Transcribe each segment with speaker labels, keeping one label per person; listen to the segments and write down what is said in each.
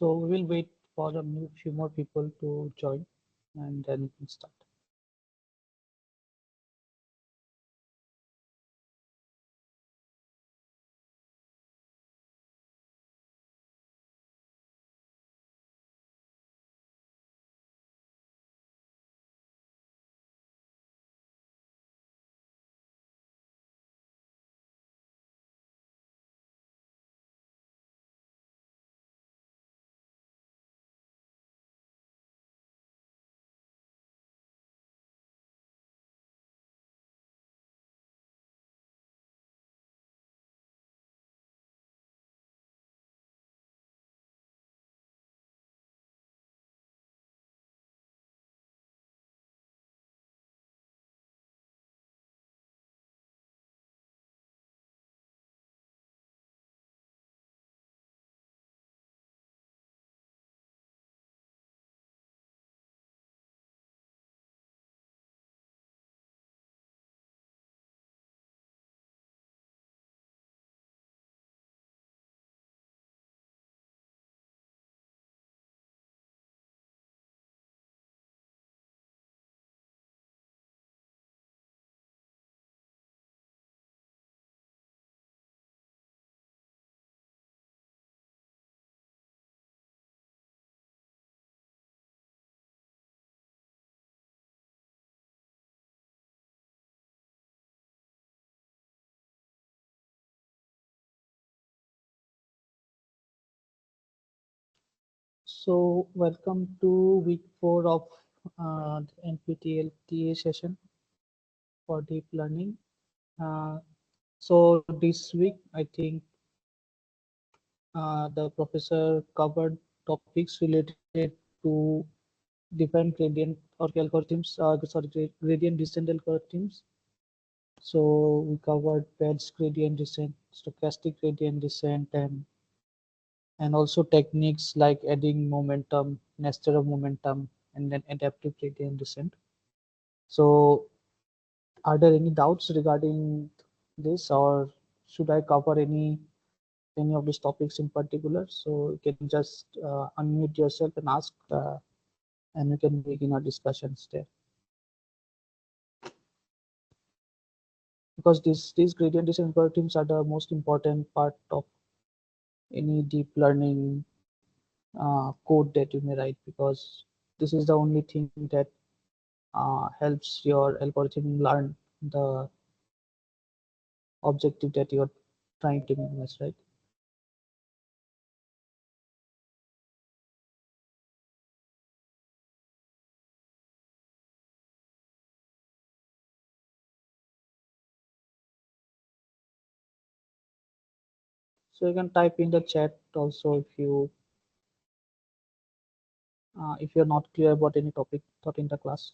Speaker 1: So we will wait for a few more people to join and then we can start. So welcome to week 4 of the NPTEL TA session for deep learning. So this week, I think the professor covered topics related to different gradient or algorithms, gradient descent algorithms. So we covered Pell's gradient descent, stochastic gradient descent, and also techniques like adding momentum, nested of momentum, and then adaptive gradient descent. So are there any doubts regarding this, or should I cover any of these topics in particular? So you can just unmute yourself and ask, and we can begin our discussions there. Because these gradient descent algorithms are the most important part of any deep learning code that you may write, because this is the only thing that helps your algorithm learn the objective that you're trying to minimize, right? So you can type in the chat also if you're not clear about any topic taught in the class,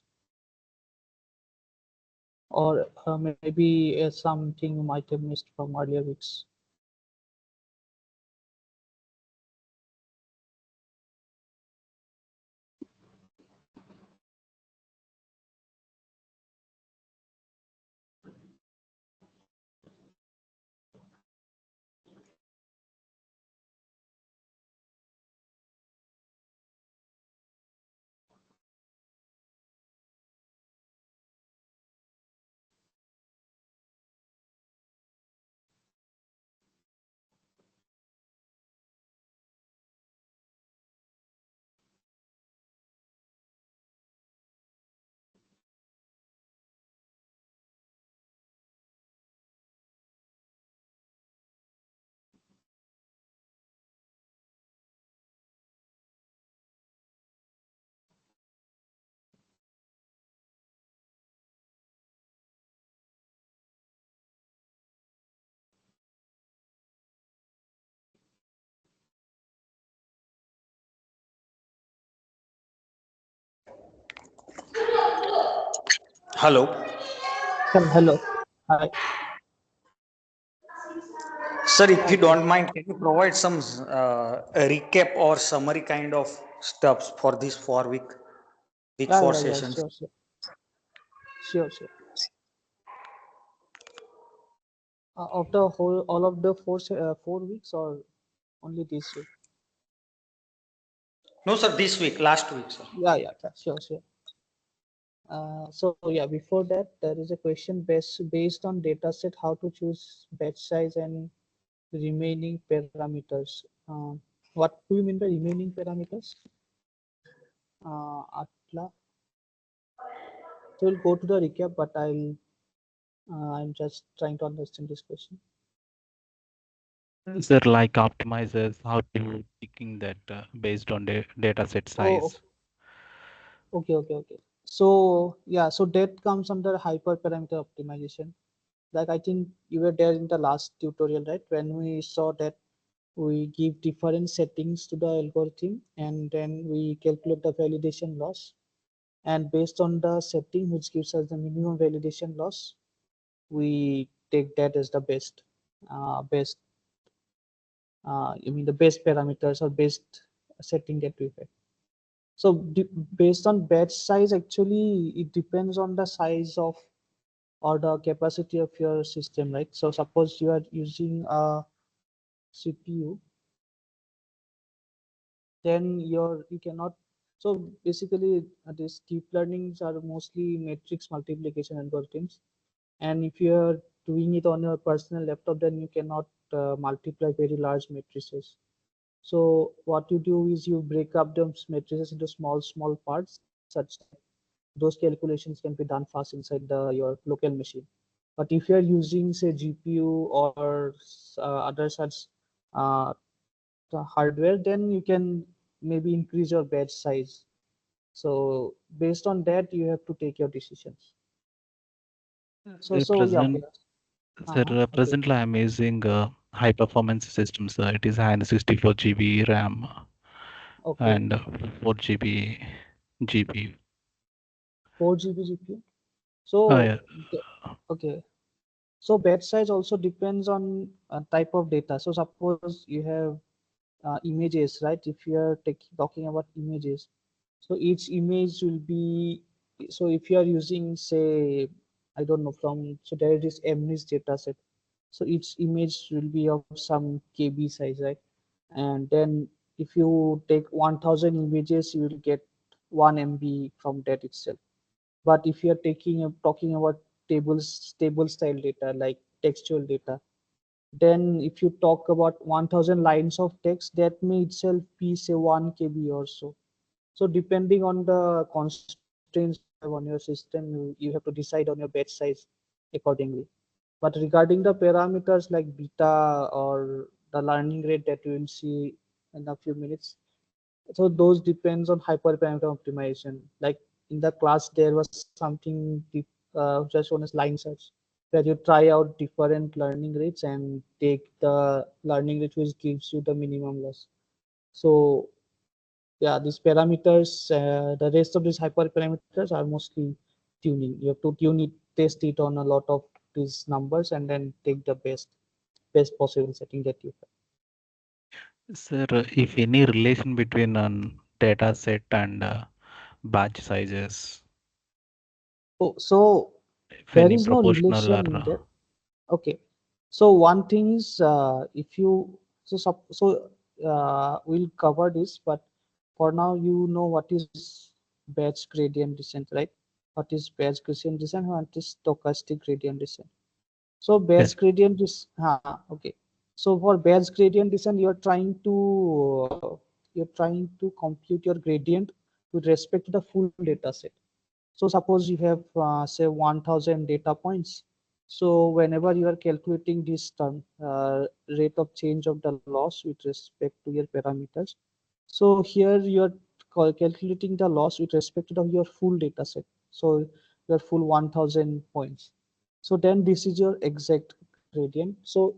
Speaker 1: or maybe something you might have missed from earlier weeks.
Speaker 2: Hello.
Speaker 1: Hello. Hi.
Speaker 2: Sir, if
Speaker 1: Hi.
Speaker 2: you don't mind, can you provide some recap or summary kind of stuffs for this 4 week four
Speaker 1: Yeah.
Speaker 2: sessions?
Speaker 1: Sure. Of the whole, all of the 4 weeks, or only this week?
Speaker 2: No, sir, this week, last week, sir.
Speaker 1: Yeah, sure, sure. So yeah, before that, there is a question based on data set, how to choose batch size and remaining parameters. What do you mean by remaining parameters? Atla. So we'll go to the recap, but I'm just trying to understand this question.
Speaker 3: Sir, like optimizers, how to picking that based on the data set
Speaker 1: Oh,
Speaker 3: size.
Speaker 1: okay. So yeah, so that comes under hyperparameter optimization. Like I think you were there in the last tutorial, right? When we saw that we give different settings to the algorithm and then we calculate the validation loss. And based on the setting which gives us the minimum validation loss, we take that as the best, I mean the best parameters or best setting that we have. So based on batch size, actually it depends on the size of or the capacity of your system, right? So suppose you are using a CPU, then you cannot. So basically, these deep learnings are mostly matrix multiplication algorithms, and if you are doing it on your personal laptop, then you cannot multiply very large matrices. So what you do is you break up those matrices into small parts such that those calculations can be done fast inside your local machine. But if you are using say GPU or other such uh, the hardware, then you can maybe increase your batch size. So based on that, you have to take your decisions. So yeah, okay.
Speaker 3: Present, sir,
Speaker 1: Okay.
Speaker 3: presently I'm using high performance systems. It is 164 GB RAM
Speaker 1: Okay.
Speaker 3: and 4 GB GPU.
Speaker 1: 4 GB GPU.
Speaker 3: Oh,
Speaker 1: So
Speaker 3: yeah.
Speaker 1: okay. So batch size also depends on type of data. So suppose you have images, right? If you are talking about images, so each image will be, so if you are using say, I don't know, from, so there is MNIST data set. So each image will be of some KB size, right? And then if you take 1000 images, you will get 1 MB from that itself. But if you are talking about table style data like textual data, then if you talk about 1000 lines of text, that may itself be say 1 KB or so. So depending on the constraints you have on your system, you have to decide on your batch size accordingly. But regarding the parameters like beta or the learning rate that you will see in a few minutes, so those depends on hyperparameter optimization. Like in the class, there was something just known as line search, where you try out different learning rates and take the learning rate which gives you the minimum loss. So yeah, these parameters, the rest of these hyperparameters are mostly tuning. You have to tune it, test it on a lot of these numbers, and then take the best possible setting that you have.
Speaker 3: Sir, if any relation between data set and batch sizes,
Speaker 1: Oh, so
Speaker 3: if
Speaker 1: there
Speaker 3: any
Speaker 1: is no
Speaker 3: proportional or
Speaker 1: relation in that. Okay. So one thing is, if you we'll cover this, but for now you know what is batch gradient descent, right? What is batch gradient descent? What is stochastic gradient descent? So
Speaker 3: yes,
Speaker 1: batch gradient is okay. So for batch gradient descent, you're trying to compute your gradient with respect to the full data set. So suppose you have say 1000 data points. So whenever you are calculating this term, rate of change of the loss with respect to your parameters. So here you are calculating the loss with respect to your full data set. So your full 1000 points. So then this is your exact gradient. So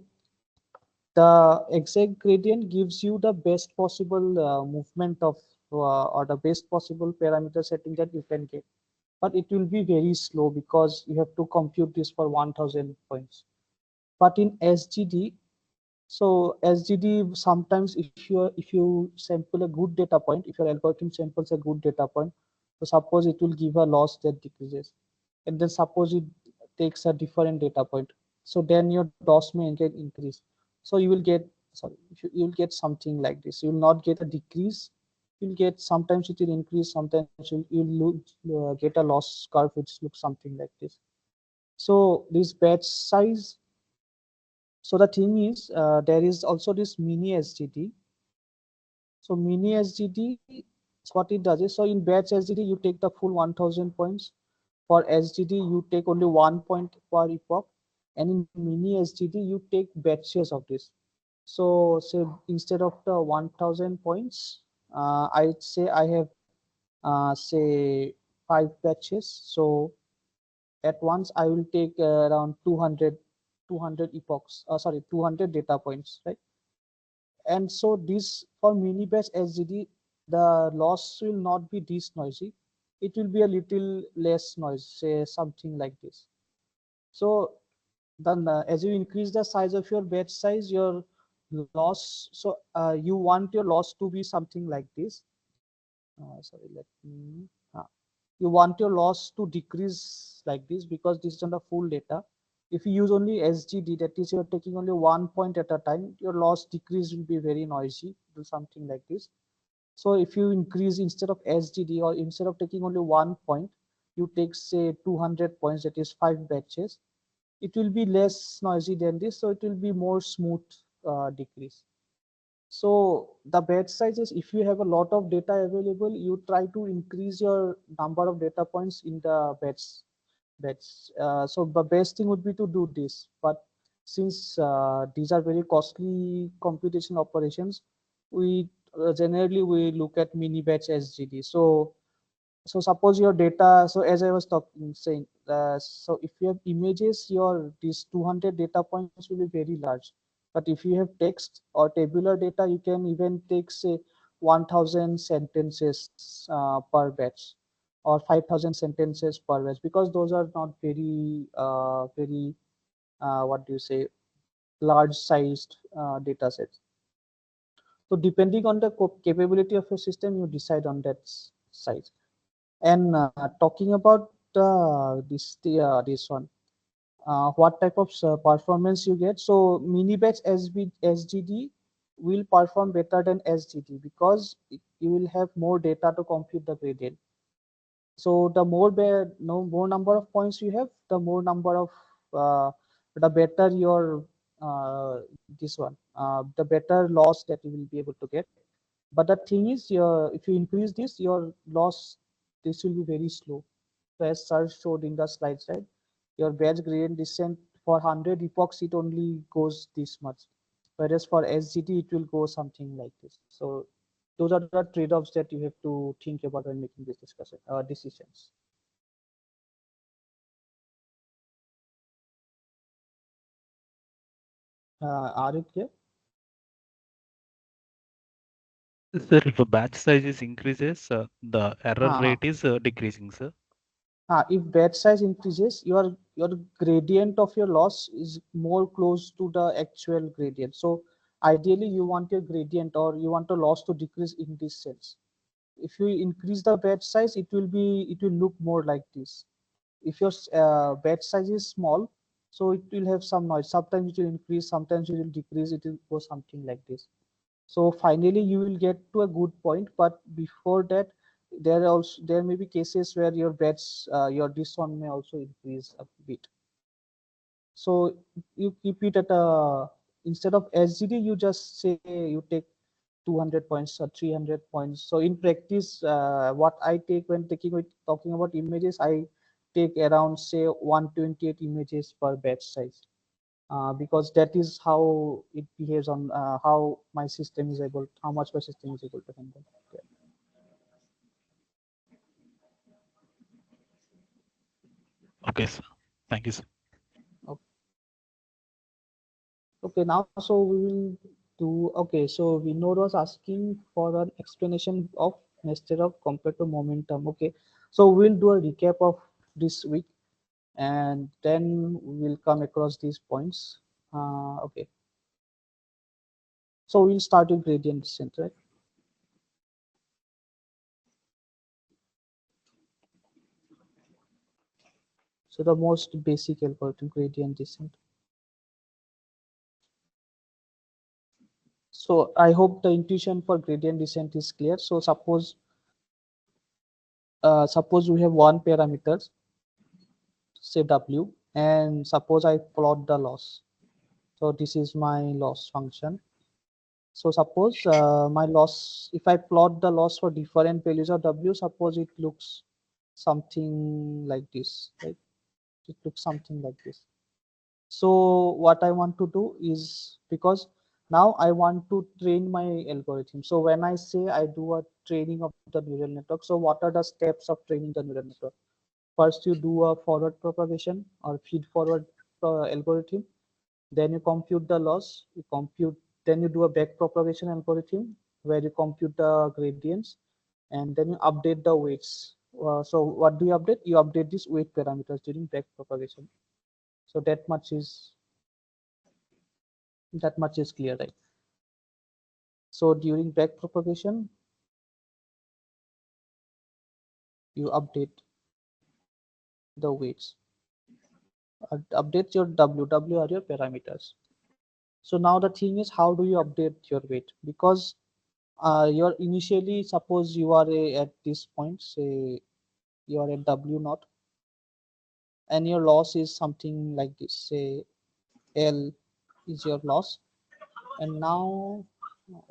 Speaker 1: the exact gradient gives you the best possible movement of or the best possible parameter setting that you can get, but it will be very slow because you have to compute this for 1000 points. But in SGD, so SGD, sometimes if you sample a good data point, if your algorithm samples a good data point, so suppose it will give a loss that decreases, and then suppose it takes a different data point, so then your loss may get increase. So you will get, sorry, you will get something like this. You will not get a decrease, you'll get sometimes it will increase, sometimes you'll get a loss curve which looks something like this. So this batch size. So the thing is, there is also this mini SGD. So mini SGD, what it does is, so in batch SGD you take the full 1000 points. For SGD you take only 1 point per epoch, and in mini SGD you take batches of this. So say instead of the 1000 points, I'd say I have say 5 batches. So at once I will take around 200 epochs, sorry, 200 data points, right? And so this for mini batch SGD, the loss will not be this noisy. It will be a little less noise, say something like this. So then as you increase the size of your batch size, your loss, so you want your loss to be something like this. Sorry, let me, you want your loss to decrease like this because this is on the full data. If you use only SGD, that is you're taking only 1 point at a time, your loss decrease will be very noisy, do something like this. So if you increase instead of SGD, or instead of taking only 1 point, you take say 200 points, that is 5 batches, it will be less noisy than this, so it will be more smooth decrease. So the batch sizes, if you have a lot of data available, you try to increase your number of data points in the batch. So the best thing would be to do this. But since these are very costly computation operations, we generally we look at mini batch SGD. So suppose your data, so as I was talking saying, so if you have images, your these 200 data points will be very large. But if you have text or tabular data, you can even take say 1000 sentences per batch, or 5000 sentences per batch, because those are not very what do you say, large sized data sets. So depending on the capability of your system, you decide on that size. And talking about this one, what type of performance you get? So mini batch SGD will perform better than SGD because you will have more data to compute the gradient. So the no more number of points you have, the more number of the better your this one, the better loss that you will be able to get. But the thing is, if you increase this, your loss, this will be very slow. So as Sir showed in the slides, right? Your batch gradient descent for 100 epochs, it only goes this much. Whereas for SGD, it will go something like this. So those are the trade-offs that you have to think about when making this decisions. Are you clear?
Speaker 3: Sir, if a batch size is increases, the error
Speaker 1: Uh,
Speaker 3: rate is decreasing, sir.
Speaker 1: if batch size increases, your gradient of your loss is more close to the actual gradient. So ideally, you want your gradient or you want the loss to decrease in this sense. If you increase the batch size, it will look more like this. If your batch size is small, so it will have some noise. Sometimes it will increase, sometimes it will decrease. It will go something like this. So finally, you will get to a good point. But before that, there may be cases where your your this one may also increase a bit. So you keep it at a, instead of SGD, you just say you take 200 points or 300 points. So in practice, what I take when talking about images, I take around say 128 images per batch size, because that is how it behaves on how my system is able, how much my system is able to handle. Yeah.
Speaker 3: Okay, sir. Thank you, sir.
Speaker 1: Okay. Okay, now so we will do, okay, so Vinod was asking for an explanation of nested of compared to momentum. Okay, so we'll do a recap of this week and then we'll come across these points. Okay, so we'll start with gradient descent, right? So the most basic algorithm, gradient descent. So I hope the intuition for gradient descent is clear. So suppose we have one parameters, say W, and suppose I plot the loss. So this is my loss function. So suppose my loss, if I plot the loss for different values of W, suppose it looks something like this, right? It looks something like this. So what I want to do is, because now I want to train my algorithm. So when I say I do a training of the neural network, so what are the steps of training the neural network? First, you do a forward propagation or feed forward algorithm. Then you compute the loss. Then you do a back propagation algorithm where you compute the gradients, and then you update the weights. So what do you update? You update these weight parameters during back propagation. So that much is clear, right? So during back propagation, you update the weights. Update your W are your parameters. So now the thing is, how do you update your weight? Because you're initially, suppose you are at this point, say you are at W naught, and your loss is something like this. Say L is your loss, and now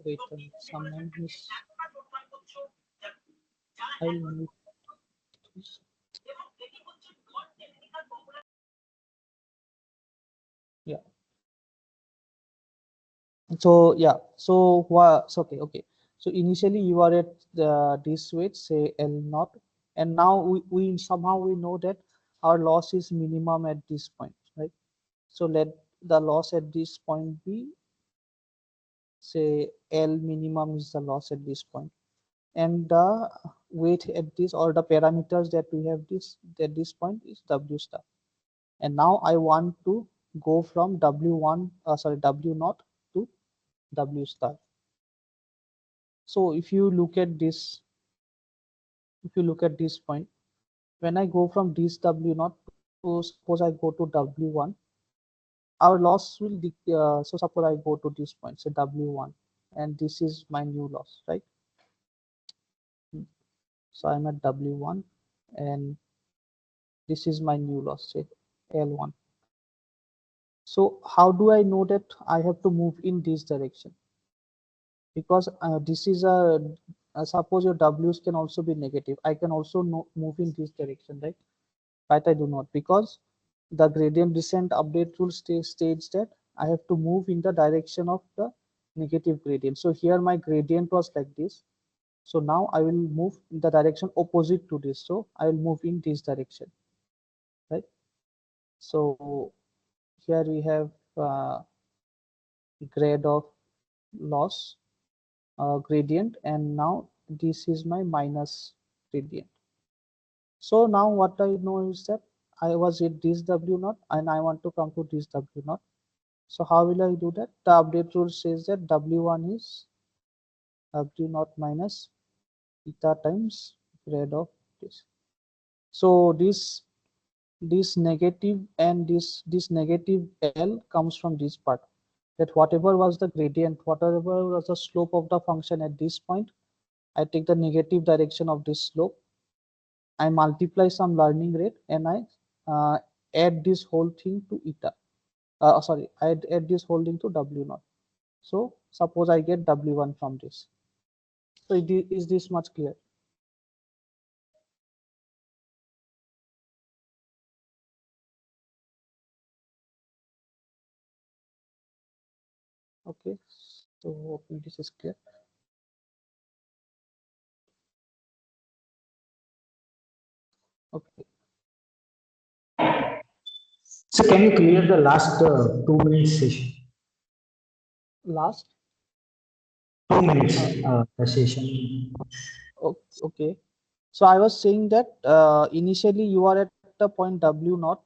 Speaker 1: wait, someone is. I'll mute this. Yeah. So yeah, so what? Okay. So initially you are at this weight, say L naught, and now we somehow we know that our loss is minimum at this point, right? So let the loss at this point be, say L minimum is the loss at this point, and the weight at this, or the parameters that we have this at this point, is W star. And now I want to go from W naught to W star. So if you look at this point, when I go from this W naught to, suppose I go to W1, our loss will so suppose I go to this point, say W1, and this is my new loss, right? So I'm at W1, and this is my new loss, say L1. So how do I know that I have to move in this direction? Because this is suppose your W's can also be negative. I can also move in this direction, right? But I do not, because the gradient descent update rule states that I have to move in the direction of the negative gradient. So here my gradient was like this. So now I will move in the direction opposite to this. So I will move in this direction, right? So here we have grade of loss gradient, and now this is my minus gradient. So now what I know is that I was at this W naught and I want to come to this W naught. So how will I do that? The update rule says that W1 is W naught minus eta times grade of this. So this negative and this negative L comes from this part. That whatever was the gradient, whatever was the slope of the function at this point, I take the negative direction of this slope. I multiply some learning rate, and I add this whole thing to eta. Sorry, I add this whole thing to W naught. So suppose I get W1 from this. So is this much clear? Okay, so hopefully this is clear. Okay,
Speaker 2: So can you clear the last 2 minutes session?
Speaker 1: last.
Speaker 2: 2 minutes the session.
Speaker 1: Okay. So I was saying that initially you are at the point W naught.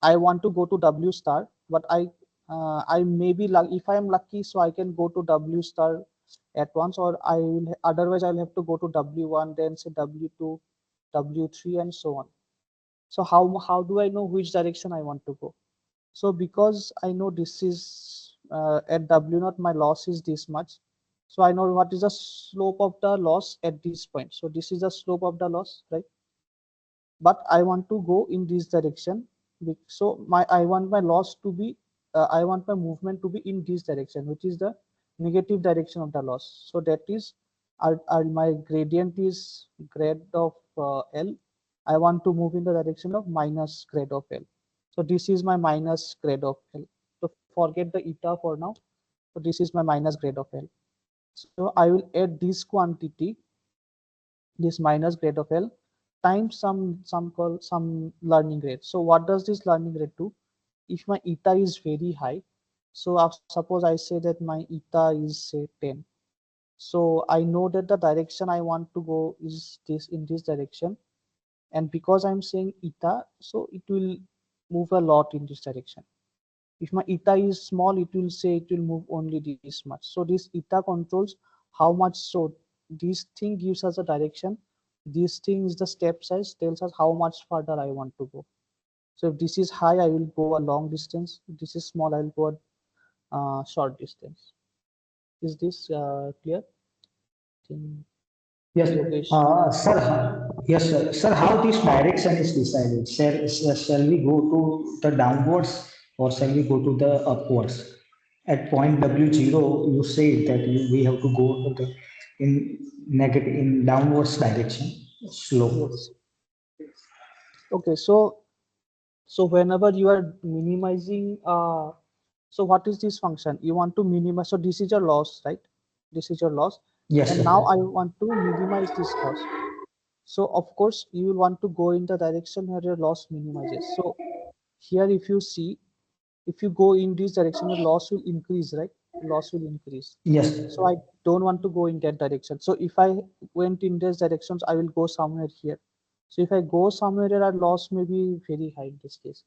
Speaker 1: I want to go to W star, but I may be lucky. If I am lucky, so I can go to W star at once, or I will otherwise I'll have to go to W1, then say W2, W3, and so on. So how do I know which direction I want to go? So because I know this is at W0 my loss is this much. So I know what is the slope of the loss at this point. So this is the slope of the loss, right? But I want to go in this direction. So I want my loss to be, I want my movement to be in this direction, which is the negative direction of the loss. So that is, my gradient is grad of L. I want to move in the direction of minus grad of L. So this is my minus grad of L. So forget the eta for now. So this is my minus grad of L. So I will add this quantity, this minus grade of L, times some learning rate. So what does this learning rate do? If my eta is very high, so suppose I say that my eta is say 10. So I know that the direction I want to go is this, in this direction, and because I'm saying eta, so it will move a lot in this direction. If my eta is small, it will say it will move only this much. So this eta controls how much. So this thing gives us a direction. This thing is the step size, tells us how much further I want to go. So if this is high, I will go a long distance. If this is small, I will go a short distance. Is this clear? Think
Speaker 2: Yes,
Speaker 1: Yogesh.
Speaker 2: sir. Yes, sir. Sir, how this direction is decided? Shall we go to the downwards or shall we go to the upwards? At point W0, you say that we have to go to the in negative in downwards direction, slope.
Speaker 1: Yes. Okay. So whenever you are minimizing, so what is this function? You want to minimize. So this is your loss, right? This is your loss.
Speaker 2: Yes,
Speaker 1: And
Speaker 2: sir.
Speaker 1: now I want to minimize this loss. So of course you will want to go in the direction where your loss minimizes. So here if you see, if you go in this direction, your loss will increase, right? Loss will increase.
Speaker 2: Yes,
Speaker 1: So I don't want to go in that direction. So if I went in these directions, I will go somewhere here. So if I go somewhere here, our loss may be very high in this case.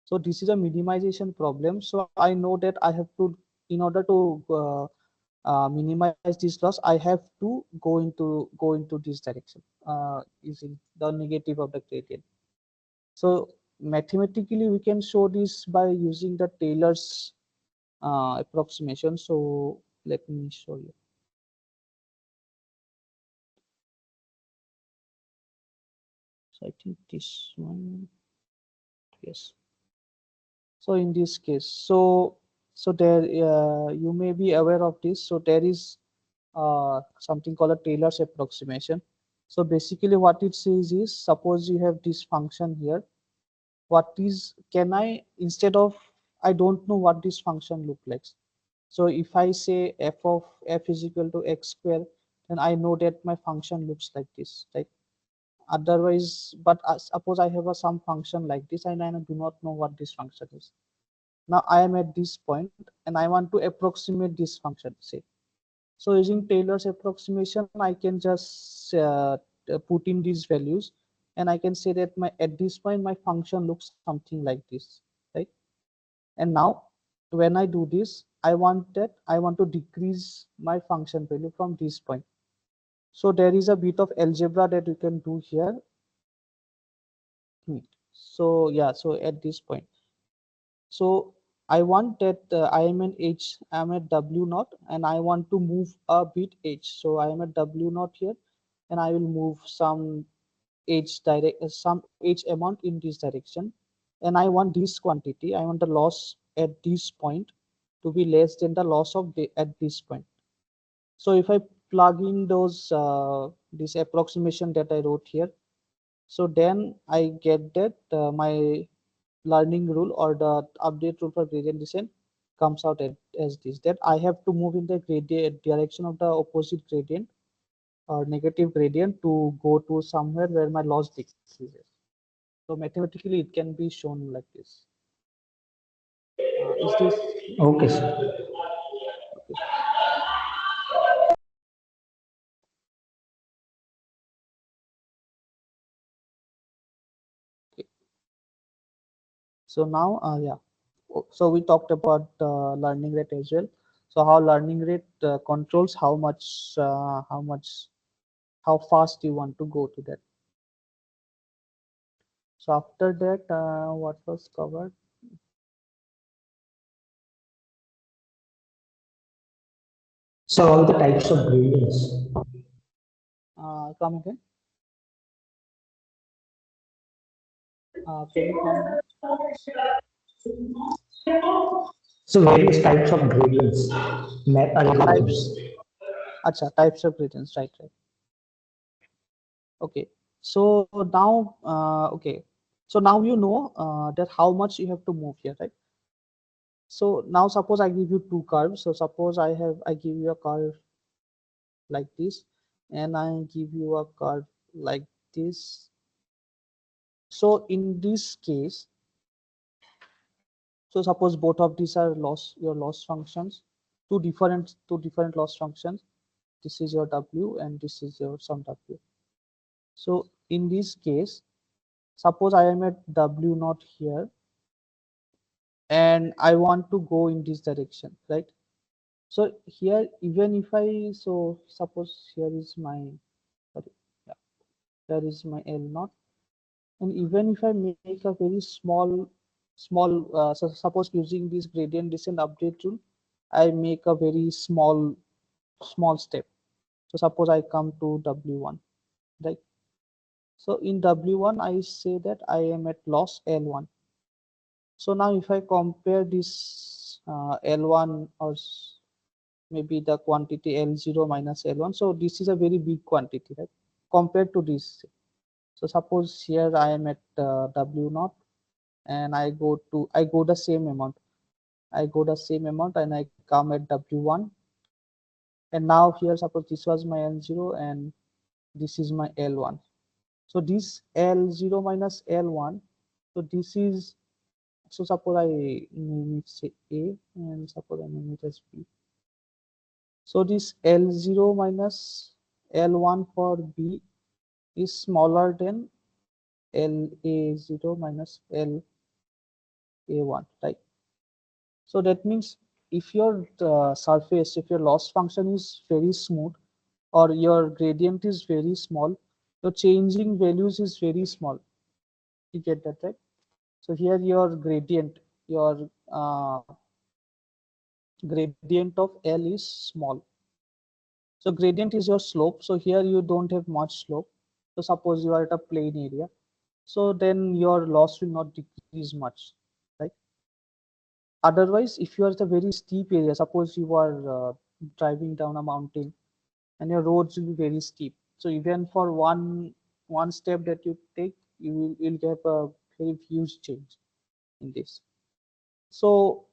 Speaker 1: So this is a minimization problem. So I know that I have to, in order to minimize this loss, I have to go into this direction using the negative of the gradient. So mathematically, we can show this by using the Taylor's approximation. So let me show you. So I think this one, yes. So in this case, so there you may be aware of this. So there is something called a Taylor's approximation. So basically what it says is, suppose you have this function here. What is, can I, instead of, I don't know what this function look like. So if I say f of f is equal to x square, then I know that my function looks like this, right? Otherwise, but suppose I have some function like this and I do not know what this function is. Now I am at this point and I want to approximate this function, say. So using Taylor's approximation, I can just put in these values and I can say that my, at this point my function looks something like this, right? And now when I do this, I want to decrease my function value from this point. So there is a bit of algebra that you can do here. So yeah, so at this point, so I want that I am an H, I am at W naught, and I want to move a bit H. So I am at W naught here, and I will move some some H amount in this direction, and I want this quantity. I want the loss at this point to be less than the loss of the at this point. So if I plug in those this approximation that I wrote here, so then I get that my learning rule or the update rule for gradient descent comes out as this, that I have to move in the gradient direction of the opposite gradient or negative gradient to go to somewhere where my loss decreases. So mathematically it can be shown like this. Is this
Speaker 2: okay, sir.
Speaker 1: okay? Okay. So now yeah, so we talked about learning rate as well. So how learning rate controls how fast you want to go to that. So after that, what was covered?
Speaker 2: So all the types of gradients.
Speaker 1: Come again. Can you come again?
Speaker 2: So various types of gradients, algorithms.
Speaker 1: Types. Acha, types of gradients, right, right. Okay. So now, okay. So now you know that how much you have to move here, right? So now suppose I give you two curves. So suppose I give you a curve like this, and I give you a curve like this. So in this case, so suppose both of these are your loss functions, two different loss functions. This is your W and this is your some W. So in this case, suppose I am at W naught here and I want to go in this direction, right? So here, even if I, so suppose here is my, sorry, yeah, here is my L naught. And even if I make a very so suppose using this gradient descent update rule, I make a very small step. So suppose I come to W1, right? So in W1, I say that I am at loss L1. So now if I compare this L1 or maybe the quantity L0 minus L1, so this is a very big quantity, right? Compared to this. So suppose here I am at W naught and I go the same amount. I go the same amount and I come at W1. And now here suppose this was my L0 and this is my L1. So this L0 minus L1, so this is, so suppose I name it say A and suppose I name it as B. So this L0 minus L1 for B is smaller than LA0 minus LA1, right? So that means if your surface, if your loss function is very smooth or your gradient is very small, the changing values is very small. You get that, right? So here your gradient, your gradient of L is small. So gradient is your slope. So here you don't have much slope. So suppose you are at a plain area. So then your loss will not decrease much, right? Otherwise, if you are at a very steep area, suppose you are driving down a mountain and your roads will be very steep. So even for one step that you take, you'll get a very huge change in this. So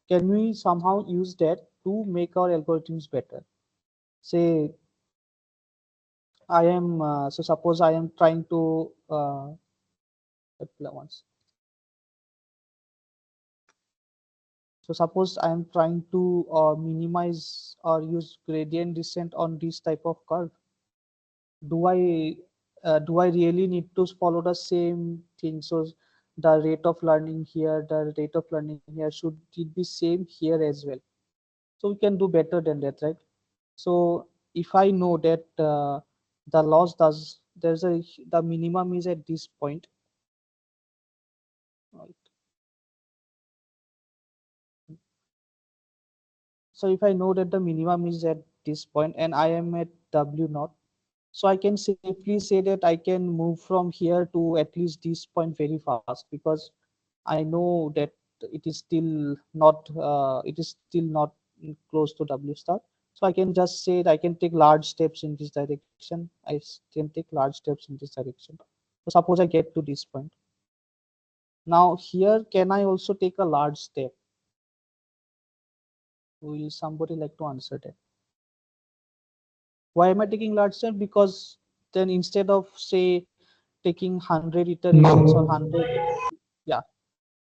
Speaker 1: can we somehow use that to make our algorithms better? Say I am so suppose I am trying to once. So suppose I am trying to minimize or use gradient descent on this type of curve. Do I really need to follow the same thing? So the rate of learning here, the rate of learning here, should it be same here as well? So we can do better than that, right? So if I know that the loss does the minimum is at this point, right? So if I know that the minimum is at this point and I am at W naught, so I can safely say that I can move from here to at least this point very fast because I know that it is still not close to W star. So I can just say that I can take large steps in this direction. Can take large steps in this direction. So suppose I get to this point. Now here, can I also take a large step? Will somebody like to answer that? Why am I taking large step? Because then instead of say taking 100 iterations or
Speaker 2: No.
Speaker 1: 100, yeah.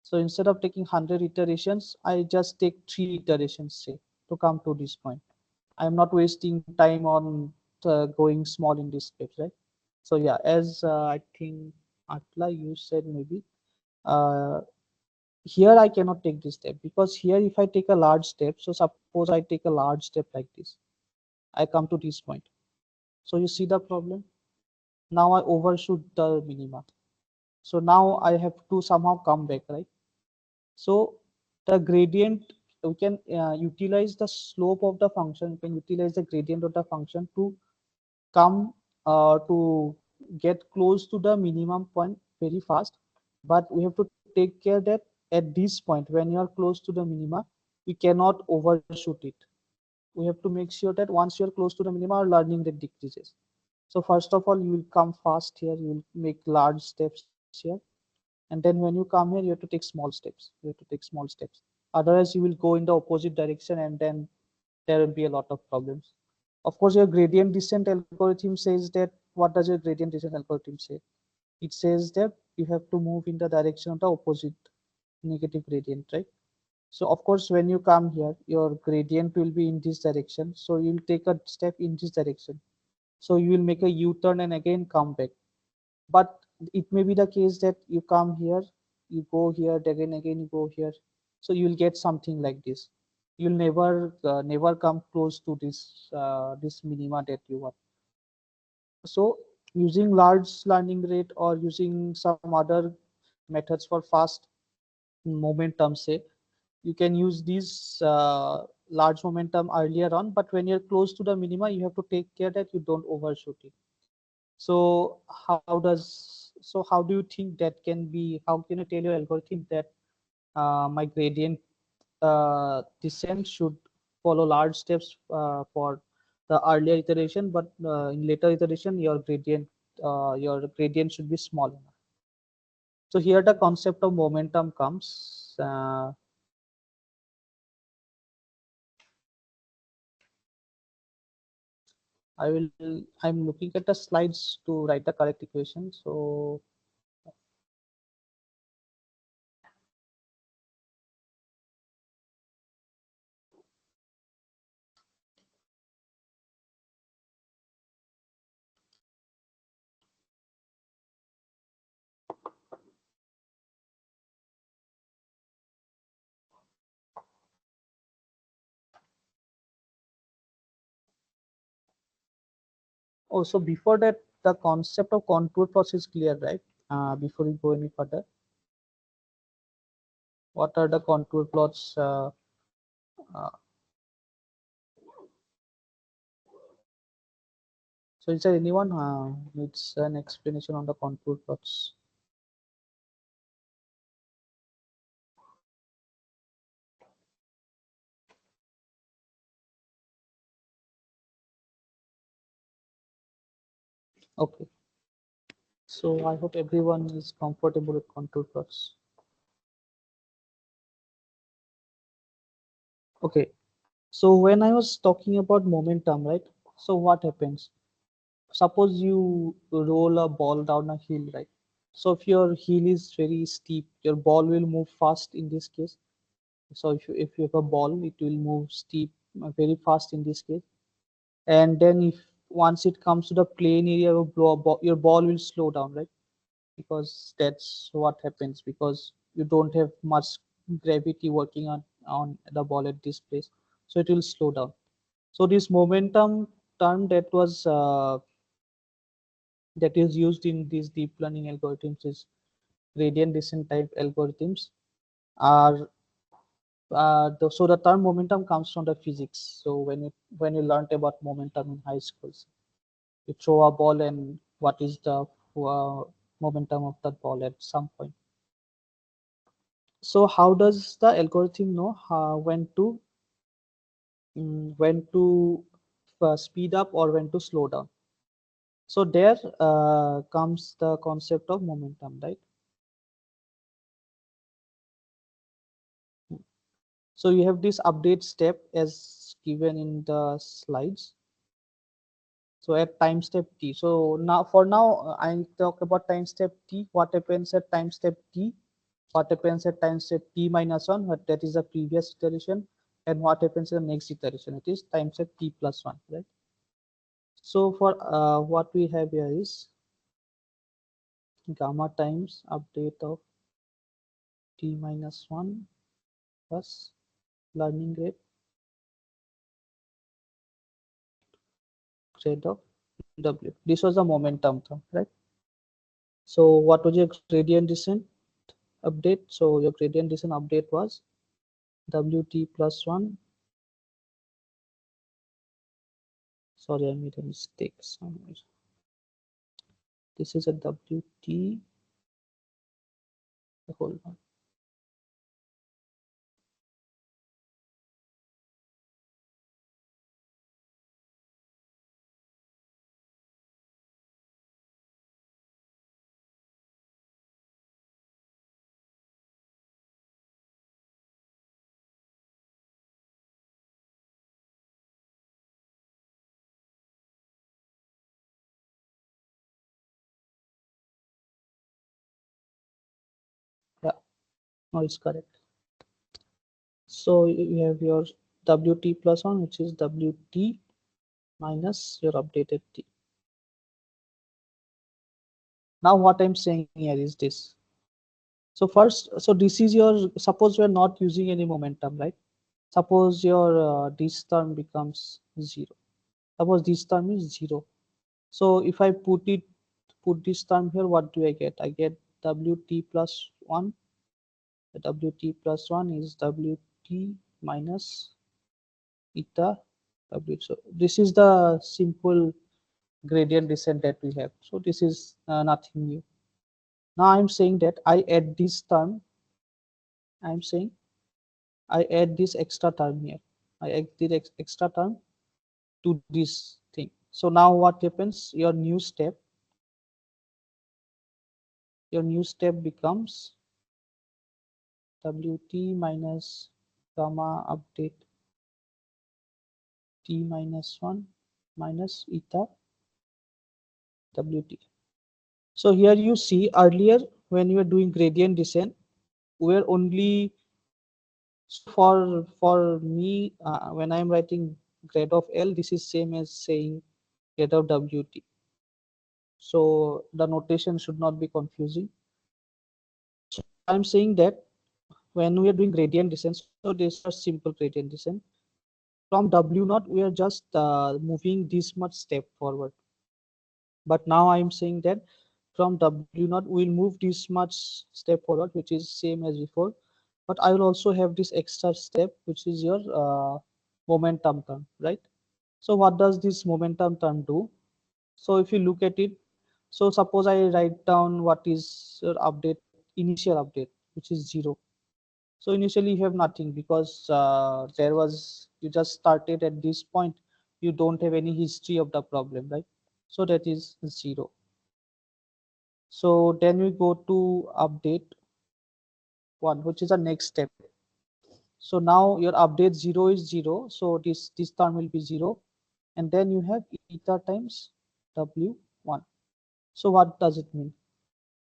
Speaker 1: So instead of taking 100 iterations, I just take 3 iterations, say, to come to this point. I'm not wasting time on going small in this steps, right? So yeah, as I think Atla, you said maybe uh, here I cannot take this step because here if I take a large step, so suppose I take a large step like this, I come to this point. So you see the problem. Now I overshoot the minima. So now I have to somehow come back, right? So the gradient we can utilize the slope of the function, we can utilize the gradient of the function to come to get close to the minimum point very fast. But we have to take care that at this point when you are close to the minima, we cannot overshoot it. We have to make sure that once you are close to the minima, our learning rate decreases. So first of all, you will come fast here, you will make large steps here, and then when you come here, you have to take small steps. You have to take small steps. Otherwise, you will go in the opposite direction, and then there will be a lot of problems. Of course, your gradient descent algorithm says that, what does your gradient descent algorithm say? It says that you have to move in the direction of the opposite negative gradient, right? So of course, when you come here, your gradient will be in this direction. So you will take a step in this direction. So you will make a U-turn and again come back. But it may be the case that you come here, you go here, again you go here. So you will get something like this. You'll never come close to this minima that you want. So using large learning rate or using some other methods for fast momentum, say, you can use these large momentum earlier on, but when you're close to the minima, you have to take care that you don't overshoot it. So how do you think that can be, how can you tell your algorithm that my gradient descent should follow large steps for the earlier iteration, but in later iteration your gradient should be small enough. So here the concept of momentum comes. I'm looking at the slides to write the correct equation. So so before that, the concept of contour plots is clear, right? Before we go any further, what are the contour plots? Uh, so is there anyone needs an explanation on the contour plots? Okay, so I hope everyone is comfortable with contour plots. Okay, so when I was talking about momentum, right? So what happens? Suppose you roll a ball down a hill, right? So if your hill is very steep, your ball will move fast in this case. So if you have a ball, it will move steep very fast in this case. And then if once it comes to the plain area of your ball will slow down, right? Because that's what happens, because you don't have much gravity working on the ball at this place, so it will slow down. So this momentum term that is used in these deep learning algorithms is gradient descent type algorithms are so the term momentum comes from the physics. So when you learned about momentum in high schools, you throw a ball and what is the momentum of that ball at some point. So how does the algorithm know when to speed up or when to slow down? So there comes the concept of momentum, right? So you have this update step as given in the slides. So at time step t. So now I talk about time step t. What happens at time step t? What happens at time step t minus 1? What that is the previous iteration, and what happens in the next iteration? It is time step t plus 1, right? So for what we have here is gamma times update of t minus 1 plus learning rate grade of w. This was the momentum term, right? So what was your gradient descent update? So your gradient descent update was Wt plus 1. Sorry, I made a mistake somewhere. This is a Wt. Hold on. Yeah, no, it's correct. So you have your Wt plus 1, which is Wt minus your updated t. Now what I'm saying here is this. So first, so this is your, suppose we are not using any momentum, right? Suppose your this term becomes 0. Suppose this term is 0. So if I put this term here, what do I get? I get Wt plus 1. The Wt plus 1 is Wt minus eta W. So this is the simple gradient descent that we have. So this is nothing new. Now I'm saying that I add this term. I'm saying I add this extra term here. I add the extra term to this thing. So now what happens? Your new step becomes Wt minus gamma update t minus 1 minus eta Wt. So here you see earlier when you were doing gradient descent, we are only, so for me when I am writing grade of L, this is same as saying grade of Wt. So the notation should not be confusing. So I'm saying that when we are doing gradient descent, so this is simple gradient descent. From W naught, we are just moving this much step forward. But now I'm saying that from W naught, we'll move this much step forward, which is same as before. But I will also have this extra step, which is your momentum term, right? So what does this momentum term do? So if you look at it, so suppose I write down what is your update, initial update, which is 0. So initially you have nothing because you just started at this point. You don't have any history of the problem, right? So that is 0. So then we go to update 1, which is the next step. So now your update 0 is 0. So this term will be 0. And then you have eta times W1. So what does it mean?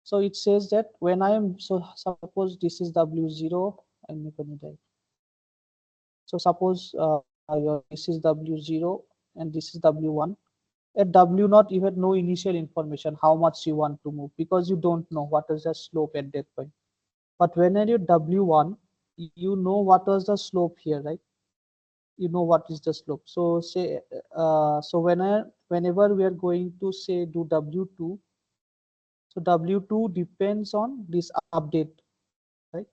Speaker 1: So it says that when I am, so suppose this is W0, I'm not going to die. So suppose this is W0 and this is W1. At W0, you had no initial information how much you want to move because you don't know what is the slope at that point. But when you're W1, you know what was the slope here, right? You know what is the slope. So say, so whenever we are going to say do W2, so W2 depends on this update, right?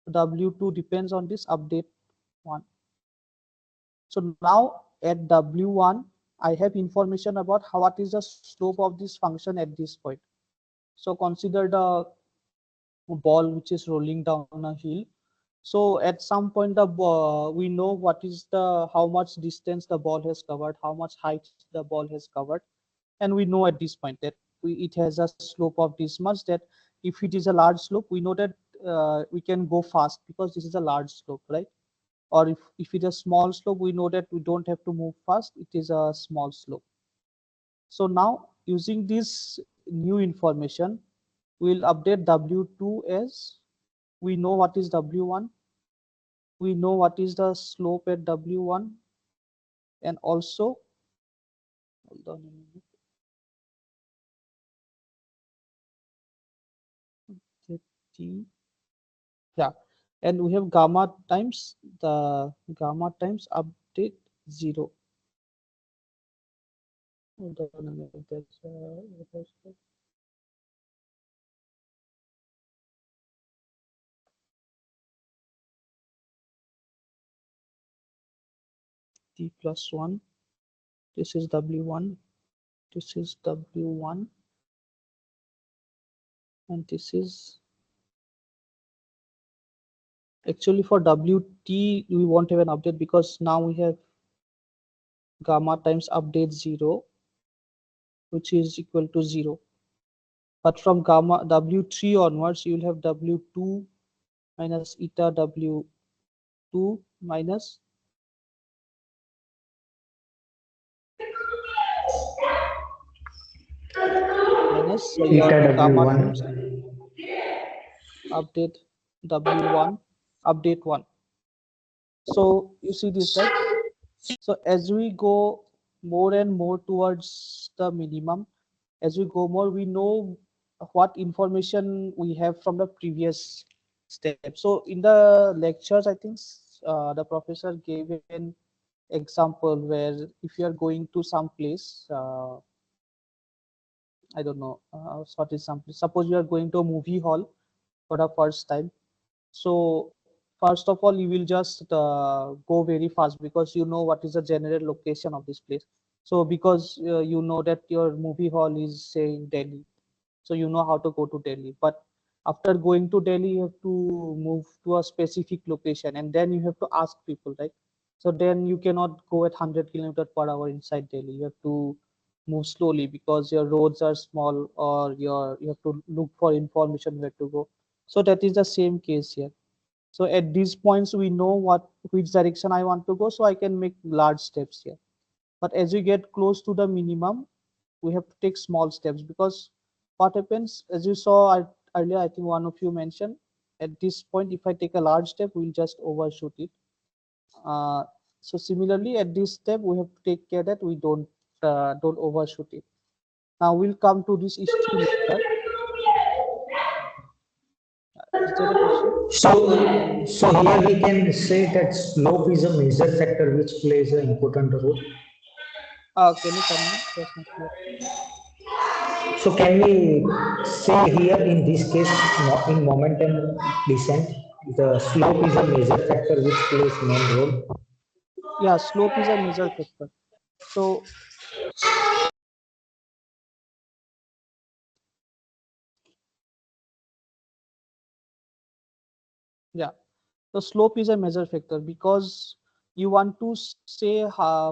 Speaker 1: W2 depends on this update 1. So now at W1, I have information about what is the slope of this function at this point. So consider the ball which is rolling down a hill. So at some point the we know what is the how much distance the ball has covered, how much height the ball has covered, and we know at this point that it has a slope of this much, that if it is a large slope, we know that we can go fast because this is a large slope, right? Or if it is a small slope, we know that we don't have to move fast, it is a small slope. So now using this new information, we'll update W2 as we know what is W1, we know what is the slope at W1, and also, hold on a minute, T, yeah, and we have gamma times update 0. Hold on a minute, t plus 1. This is W1. This is W1. And this is actually for WT, we won't have an update because now we have gamma times update 0, which is equal to 0. But from gamma W3 onwards, you will have W2 minus eta W2 minus your
Speaker 2: Eta
Speaker 1: gamma
Speaker 2: W1.
Speaker 1: times update W1 update 1. So you see this, right? So as we go more and more towards the minimum, as we go more, we know what information we have from the previous step. So in the lectures, I think the professor gave an example where if you are going to some place, I don't know what is some place. Suppose you are going to a movie hall for the first time. So first of all, you will just go very fast because you know what is the general location of this place. So because you know that your movie hall is say in Delhi, so you know how to go to Delhi. But after going to Delhi, you have to move to a specific location, and then you have to ask people, right? So then you cannot go at 100 kilometers per hour inside Delhi. You have to move slowly because your roads are small, or you have to look for information where to go. So that is the same case here. So at these points, we know which direction I want to go, so I can make large steps here. But as we get close to the minimum, we have to take small steps because what happens, as you saw earlier, I think one of you mentioned, at this point, if I take a large step, we'll just overshoot it. Uh, so similarly, at this step, we have to take care that we don't overshoot it. Now we'll come to this issue later. Is there a question?
Speaker 2: So here we can say that slope is a major factor which plays an important role.
Speaker 1: Can you come in? It was not clear.
Speaker 2: So can we say here in this case, in momentum descent, the slope is a major factor which plays main role.
Speaker 1: Yeah, slope is a major factor. So yeah, the slope is a major factor because you want to say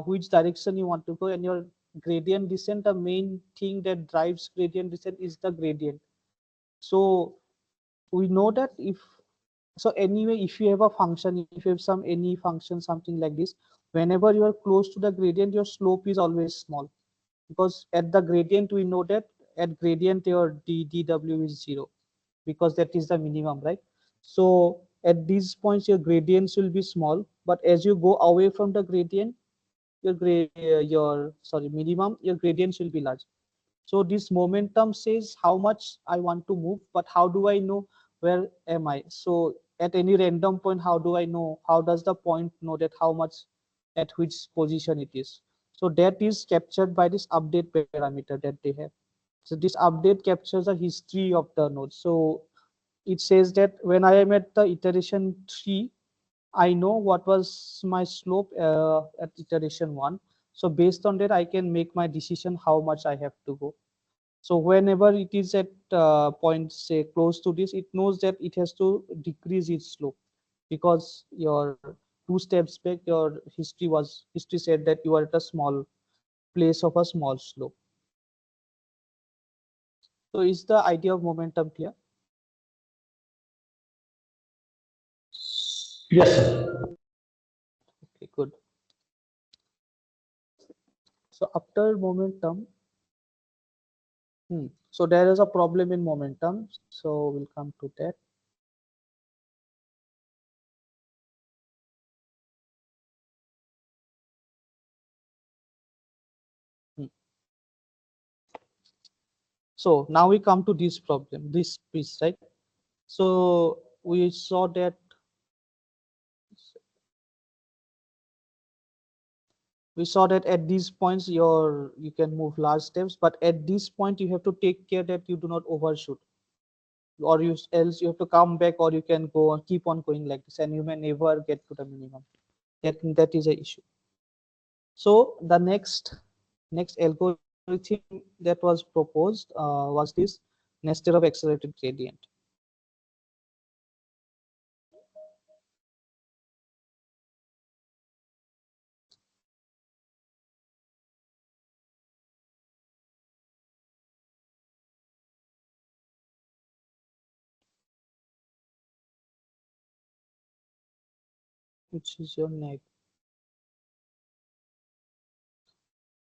Speaker 1: which direction you want to go, and your gradient descent, the main thing that drives gradient descent is the gradient. So we know that so anyway, if you have a function, if you have any function, something like this, whenever you are close to the gradient, your slope is always small, because at the gradient we know that at gradient your dw is 0, because that is the minimum, right? So at these points your gradients will be small, but as you go away from the gradient, your sorry minimum, your gradients will be large. So this momentum says how much I want to move, but how do I know where am I? So at any random point, how do I know? How does the point know that how much, at which position it is? So that is captured by this update parameter that they have. So this update captures the history of the node. So it says that when I am at the iteration 3, I know what was my slope at iteration 1. So based on that, I can make my decision how much I have to go. So whenever it is at point say close to this, it knows that it has to decrease its slope, because your 2 steps back, your history said that you are at a small place of a small slope. So is the idea of momentum clear?
Speaker 2: Yes, sir.
Speaker 1: Okay, good. So after momentum, so there is a problem in momentum. So we'll come to that. Hmm. So now we come to this problem, this piece, right? So we saw that at these points you can move large steps, but at this point you have to take care that you do not overshoot, or else you have to come back, or you can go on keep on going like this, and you may never get to the minimum. That is a issue. So the next algorithm that was proposed was this nested of accelerated gradient. Which is your neg.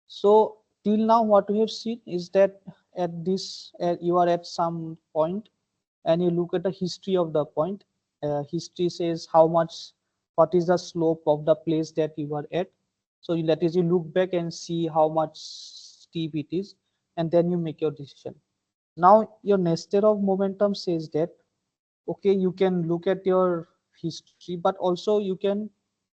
Speaker 1: So till now what we have seen is that you are at some point and you look at the history of the point. History says what is the slope of the place that you are at. So that is, you look back and see how much steep it is, and then you make your decision. Now your nested of momentum says that, okay, you can look at your history, but also you can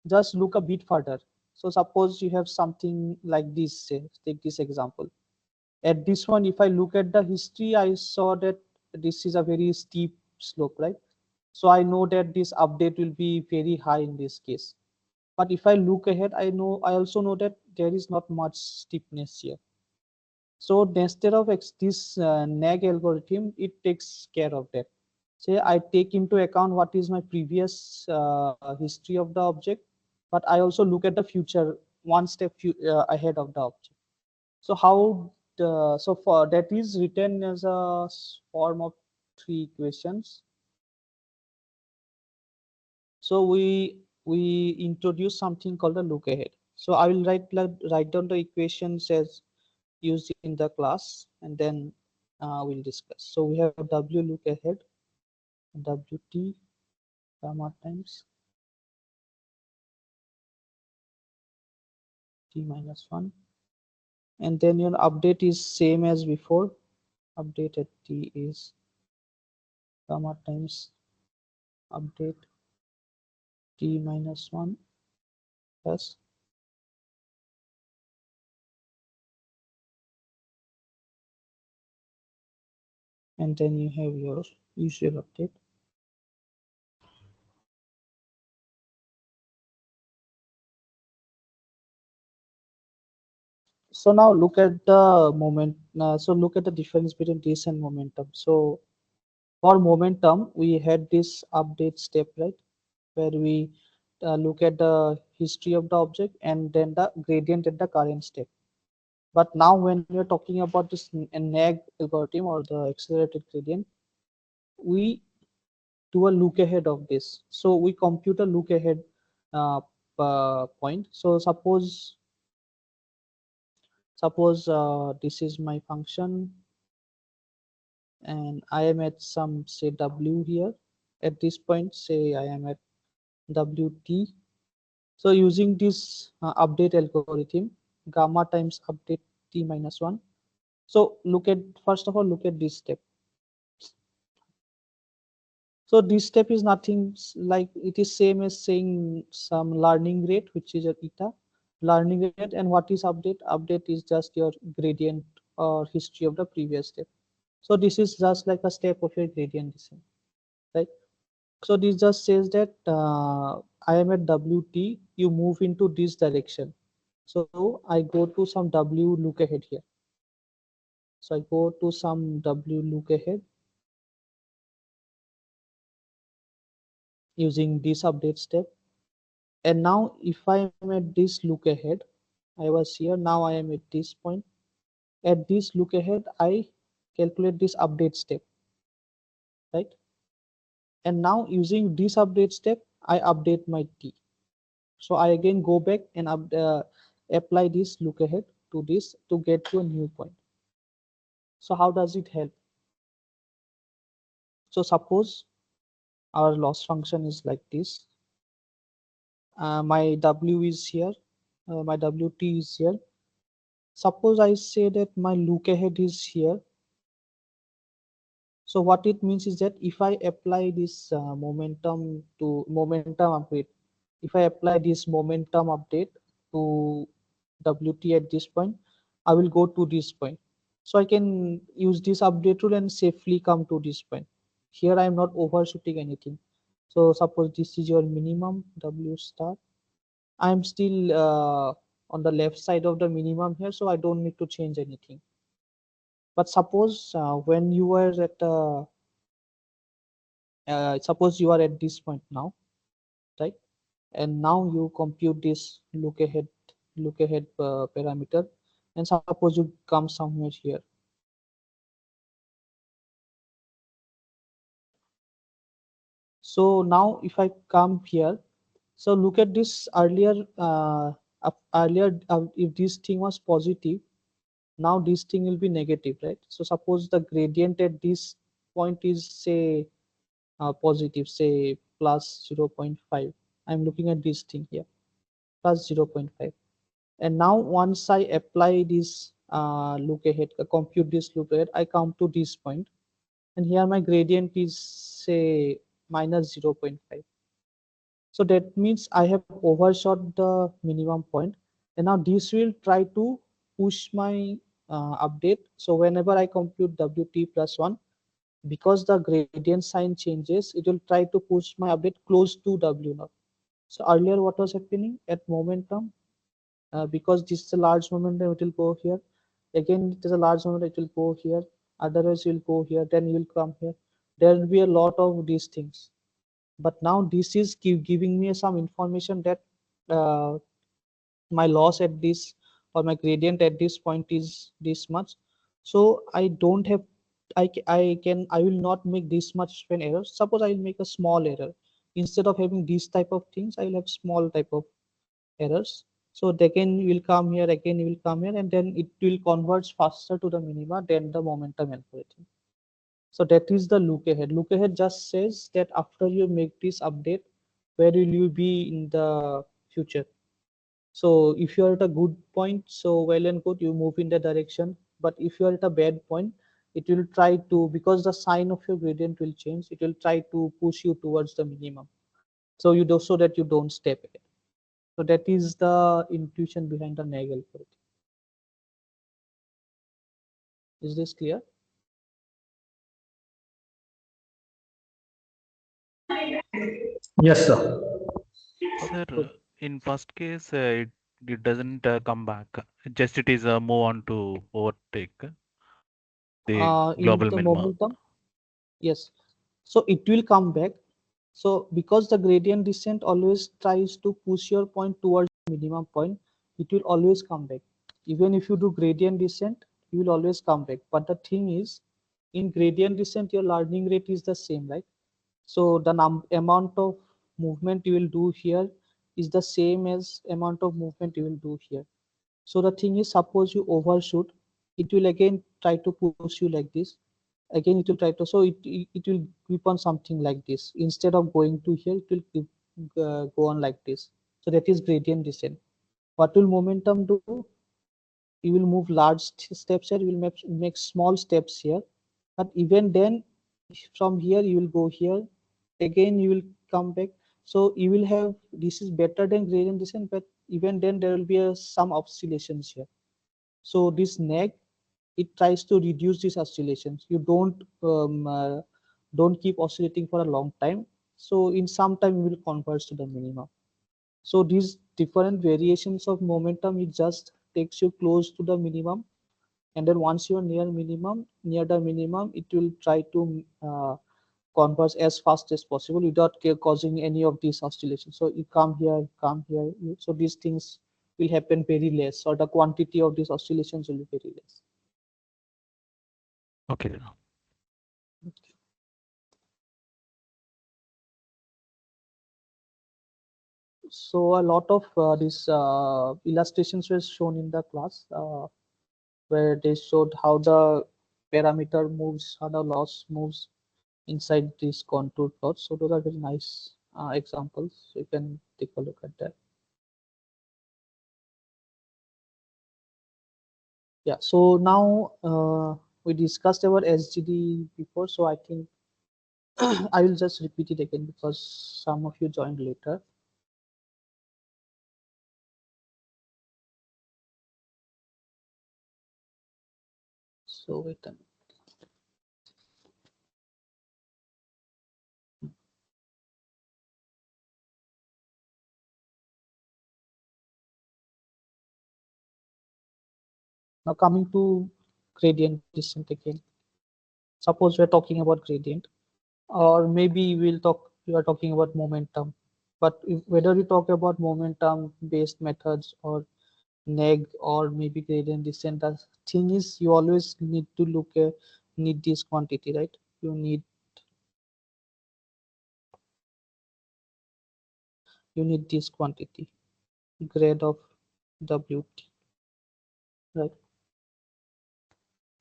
Speaker 1: just look a bit further. So suppose you have something like this, say, take this example. At this one, if I look at the history, I saw that this is a very steep slope, right? So I know that this update will be very high in this case. But if I look ahead, I also know that there is not much steepness here. So instead of this nag algorithm, it takes care of that. Say I take into account what is my previous history of the object, but I also look at the future one step ahead of the object. So so for that is written as a form of three equations. So we introduce something called a look ahead. So I will write down the equations as used in the class, and then we'll discuss. So we have W look ahead, WT gamma times T minus 1, and then your update is same as before. Update at T is gamma times update T minus 1 plus, and then you have your usual update. So now look at the so look at the difference between this and momentum. So for momentum, we had this update step, right, where we look at the history of the object and then the gradient at the current step. But now when we're talking about this nag algorithm or the accelerated gradient, we do a look ahead of this. So we compute a look ahead uh, point. So suppose this is my function and I am at some, say, W here. At this point, say I am at WT. So using this update algorithm, gamma times update T minus 1. So first of all, look at this step. So this step is nothing like, it is same as saying some learning rate, which is a eta learning rate. And what is update? Update is just your gradient or history of the previous step. So this is just like a step of your gradient descent, right? So this just says that I am at WT, you move into this direction. So I go to some W look ahead here. So I go to some W look ahead using this update step. And now if I am at this look ahead, I was here, now I am at this point. At this look ahead, I calculate this update step, right? And now using this update step, I update my T. So I again go back and apply this look ahead to this to get to a new point. So how does it help? So suppose our loss function is like this. My W is here, my WT is here. Suppose I say that my look ahead is here. So what it means is that if I apply this momentum update, if I apply this momentum update to WT at this point, I will go to this point. So I can use this update rule and safely come to this point. Here I am not overshooting anything. So suppose this is your minimum W star. I am still on the left side of the minimum here, so I don't need to change anything. But suppose when you are at suppose you are at this point now, right? And now you compute this look ahead parameter, and suppose you come somewhere here. So now if I come here, so look at this earlier if this thing was positive, now this thing will be negative, right? So suppose the gradient at this point is say positive, say plus 0.5. I'm looking at this thing here, plus 0.5. And now once I apply this look ahead, compute this look ahead, I come to this point, and here my gradient is say minus 0.5. So that means I have overshot the minimum point, and now this will try to push my update. So whenever I compute wt plus 1, because the gradient sign changes, it will try to push my update close to w naught. So earlier what was happening at momentum, because this is a large momentum, it will go here. Again, it is a large momentum, it will go here. Otherwise, you will go here, then you will come here. There will be a lot of these things. But now this is giving me some information that uh, my loss at this, or my gradient at this point is this much. So I don't have, I will not make this much of an error. Suppose I will make a small error. Instead of having these type of things, I will have small type of errors. So again you will come here, again you will come here, and then it will converge faster to the minima than the momentum algorithm. So that is the look ahead. Look ahead just says that after you make this update, where will you be in the future? So if you are at a good point, so well and good, you move in the direction. But if you are at a bad point, it will try to, because the sign of your gradient will change, it will try to push you towards the minimum. So you do, so that you don't step ahead. So that is the intuition behind the nag algorithm. Is this clear?
Speaker 2: Yes, sir.
Speaker 3: Sir,
Speaker 1: Good.
Speaker 3: in first case, it doesn't come back. Just it is move on to overtake the
Speaker 1: In
Speaker 3: global
Speaker 1: the
Speaker 3: minimum.
Speaker 1: momentum, yes. So it will come back. So because the gradient descent always tries to push your point towards the minimum point, it will always come back. Even if you do gradient descent, you will always come back. But the thing is, in gradient descent, your learning rate is the same, right? So the amount of movement you will do here is the same as amount of movement you will do here. So the thing is, suppose you overshoot, it will again try to push you like this. Again, it will try to, so it will keep on something like this. Instead of going to here, it will keep, go on like this. So that is gradient descent. What will momentum do? You will move large steps here, you will make small steps here. But even then, from here, you will go here. Again, you will come back. So you will have, this is better than gradient descent, but even then there will be some oscillations here. So this neg, it tries to reduce these oscillations. You don't keep oscillating for a long time. So in some time you will converge to the minimum. So these different variations of momentum, it just takes you close to the minimum, and then once you are near the minimum, it will try to converge as fast as possible without causing any of these oscillations. So you come here, so these things will happen very less, or the quantity of these oscillations will be very less.
Speaker 3: Okay.
Speaker 1: So a lot of these illustrations were shown in the class, where they showed how the parameter moves, how the loss moves inside this contour plot. So those are very nice examples. You can take a look at that. Yeah, so now we discussed about SGD before, so I think I will just repeat it again because some of you joined later. So wait a minute. Now coming to gradient descent again. Suppose we're talking about gradient, or maybe we are talking about momentum. But whether we talk about momentum based methods or neg or maybe gradient descent, the thing is you always need to need this quantity, right? You need this quantity, grade of wt, right?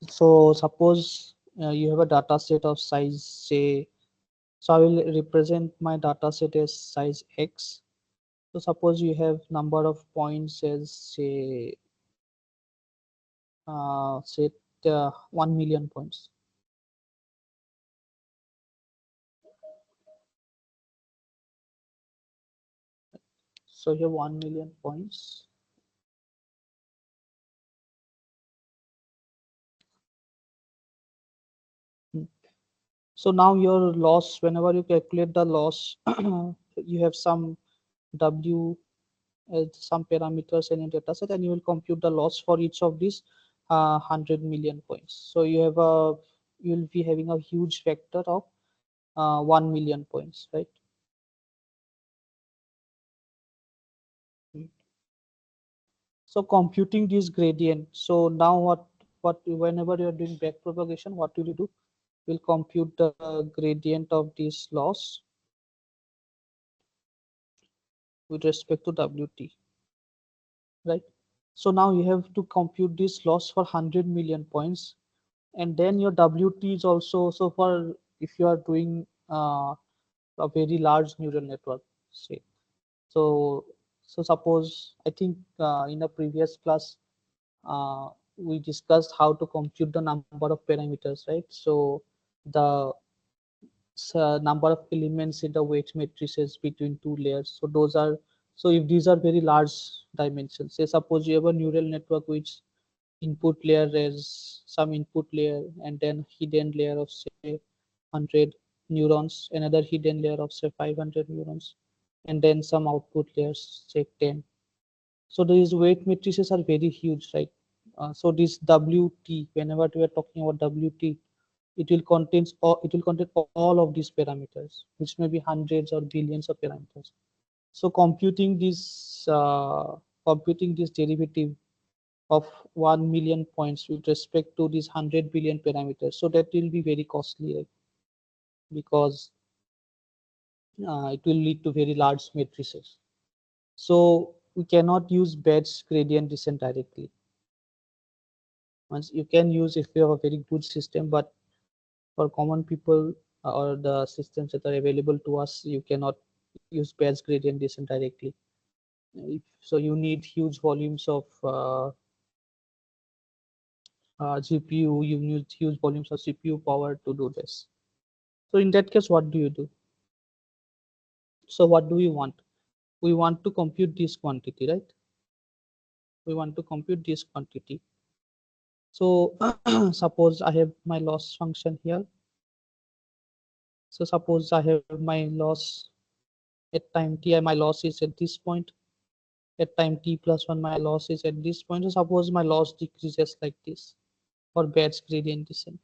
Speaker 1: So suppose you have a data set of size, say, so I will represent my data set as size x. So suppose you have number of points as say 1 million points. So you have 1 million points. Hmm. So now your loss, whenever you calculate the loss, you have some w as some parameters in your data set, and you will compute the loss for each of these 100 million points. So you will be having a huge factor of 1 million points, right? So computing this gradient. So now what whenever you are doing back propagation, what will you do? Will compute the gradient of this loss with respect to wt, right? So now you have to compute this loss for 100 million points, and then your wt is also, so for if you are doing a very large neural network, say, so suppose, I think in a previous class uh, we discussed how to compute the number of parameters, right? So the number of elements in the weight matrices between two layers. So those are, so if these are very large dimensions, say suppose you have a neural network which input layer is some input layer, and then hidden layer of say 100 neurons, another hidden layer of say 500 neurons, and then some output layers say 10. So these weight matrices are very huge, right? So this wt, whenever we are talking about wt, it will contain all of these parameters, which may be hundreds or billions of parameters. So computing this derivative of 1 million points with respect to these 100 billion parameters, so that will be very costly, right? Because it will lead to very large matrices. So we cannot use batch gradient descent directly. Once you can use if you have a very good system, but for common people or the systems that are available to us, you cannot use batch gradient descent directly. So you need huge volumes of GPU, you need huge volumes of CPU power to do this. So in that case, what do you do? So what do we want? We want to compute this quantity, right? We want to compute this quantity. So suppose I have my loss function here. So suppose I have my loss at time t, my loss is at this point. At time t plus 1, my loss is at this point. So suppose my loss decreases like this for batch gradient descent.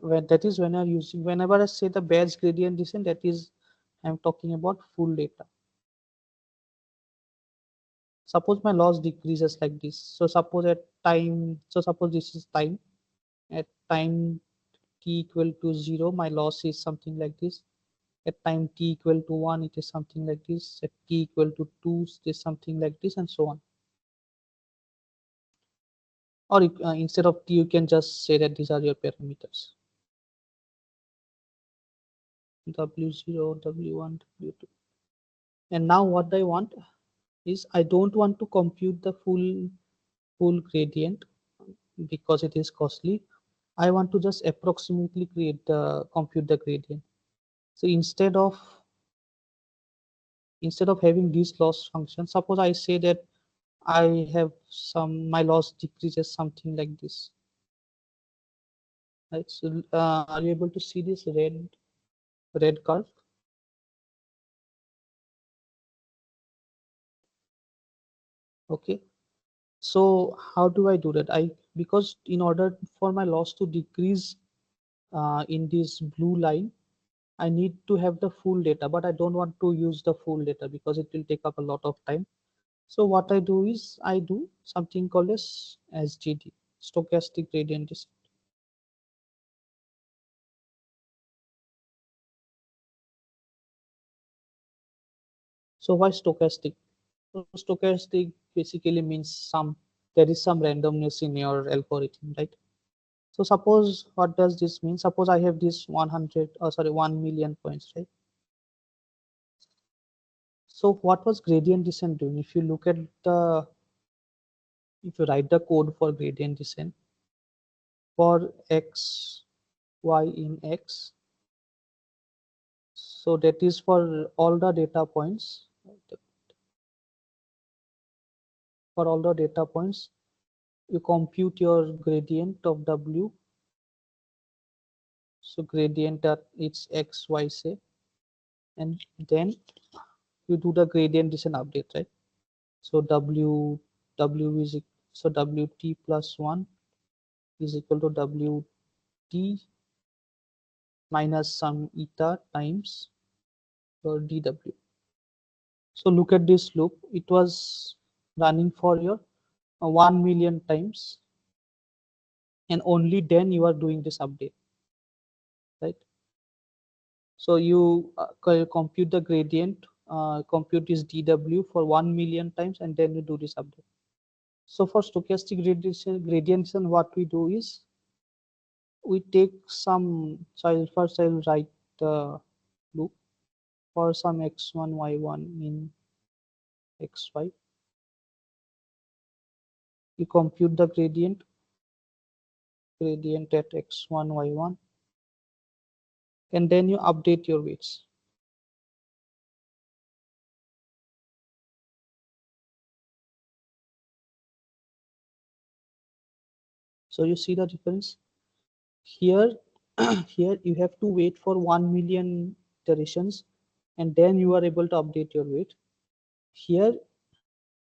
Speaker 1: When that is when I'm using, whenever I say the batch gradient descent, that is I'm talking about full data. Suppose my loss decreases like this. So suppose at time, so suppose this is time. At time t equal to 0, my loss is something like this. At time t equal to 1, it is something like this. At t equal to 2, it is something like this, and so on. Or instead of t, you can just say that these are your parameters. W0, W1, W2. And now what I want is I don't want to compute the full gradient because it is costly. I want to just approximately compute the gradient. So instead of having this loss function, suppose I say that I have my loss decreases something like this. Right. So are you able to see this red curve? Okay. So how do I do that? Because in order for my loss to decrease in this blue line, I need to have the full data, but I don't want to use the full data because it will take up a lot of time. So what I do is I do something called as SGD, stochastic gradient descent. So why stochastic? So stochastic basically means there is some randomness in your algorithm, right? So suppose, what does this mean? Suppose I have this 1 million points, right? So what was gradient descent doing? If you look at if you write the code for gradient descent for x, y in x, so that is for all the data points. For all the data points, you compute your gradient of w. So gradient at its x, y, say, and then you do the gradient descent update, right? So w is so wt plus 1 is equal to wt minus some eta times your dw. So look at this loop. It was running for your 1 million times, and only then you are doing this update, right? So you compute the gradient, compute this dw for 1 million times, and then you do this update. So for stochastic gradient, what we do is we take some. So first I'll write the loop for some x1, y1 in xy. You compute the gradient at x1, y1, and then you update your weights. So you see the difference here. Here you have to wait for 1 million iterations, and then you are able to update your weight. Here,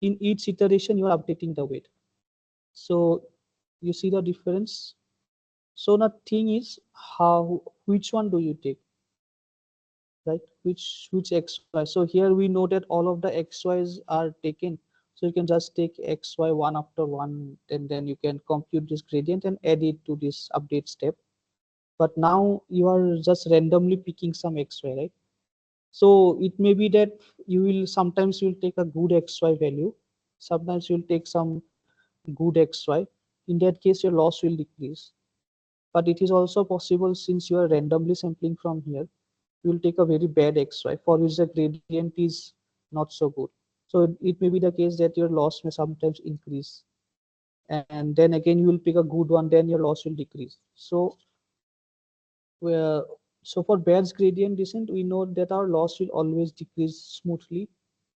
Speaker 1: in each iteration, you are updating the weight. So you see the difference. So the thing is, which one do you take, right? Which xy? So here we know that all of the xy's are taken. So you can just take xy one after one, and then you can compute this gradient and add it to this update step. But now you are just randomly picking some xy, right? So it may be that sometimes you will take a good xy value, sometimes you will take some good xy. In that case, your loss will decrease. But it is also possible, since you are randomly sampling from here, you will take a very bad xy for which the gradient is not so good. So it may be the case that your loss may sometimes increase, and then again you will pick a good one, then your loss will decrease. Where so for Bayes gradient descent, we know that our loss will always decrease smoothly.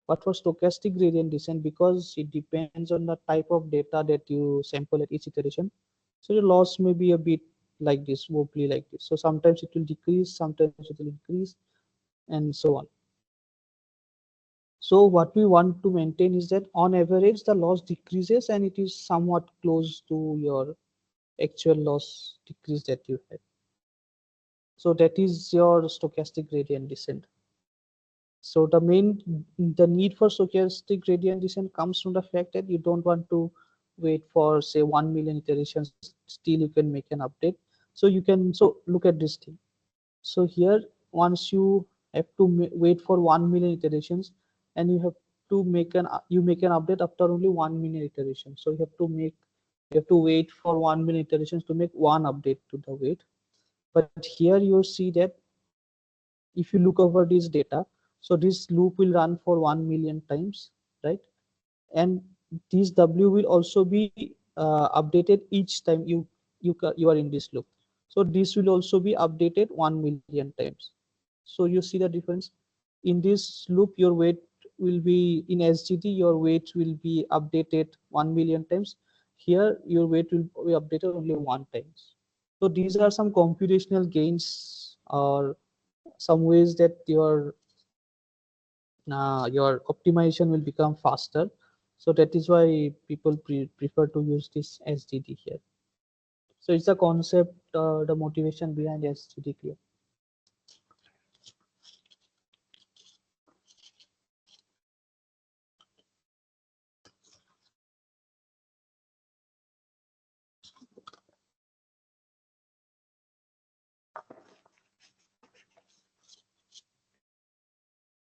Speaker 1: But for stochastic gradient descent, because it depends on the type of data that you sample at each iteration, so the loss may be a bit like this, wobbly like this. So sometimes it will decrease, sometimes it will increase, and so on. So what we want to maintain is that on average the loss decreases, and it is somewhat close to your actual loss decrease that you have. So that is your stochastic gradient descent. So the need for stochastic gradient descent comes from the fact that you don't want to wait for say 1 million iterations. Still you can make an update. So look at this thing. So here, once you have to wait for 1 million iterations, and you make an update after only 1 million iterations. So you have to wait for 1 million iterations to make one update to the weight. But here you see that if you look over this data, so this loop will run for 1 million times, right? And this w will also be updated each time you are in this loop. So this will also be updated 1 million times. So you see the difference. In this loop, your weight will be in SGD, your weight will be updated 1 million times. Here your weight will be updated only one times. So these are some computational gains, or some ways that your optimization will become faster. So that is why people prefer to use this SGD here. So it's the concept, the motivation behind SGD clear.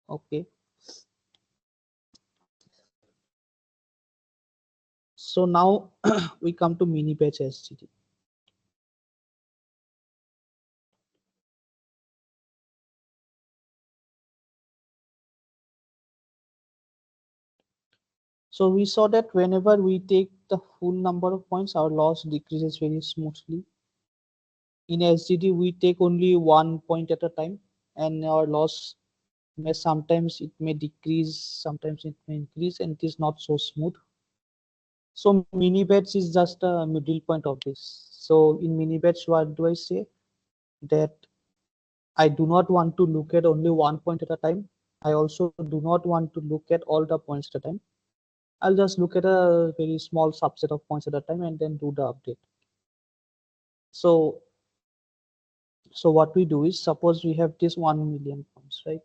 Speaker 1: Okay. So now we come to Minibatch SGD. So we saw that whenever we take the full number of points, our loss decreases very smoothly. In SGD, we take only 1 point at a time, and our loss may sometimes it may decrease, sometimes it may increase, and it is not so smooth. So mini batch is just a middle point of this. So in mini batch, what do I say? That I do not want to look at only 1 point at a time. I also do not want to look at all the points at a time. I'll just look at a very small subset of points at a time and then do the update. So, so what we do is, suppose we have this 1 million points, right?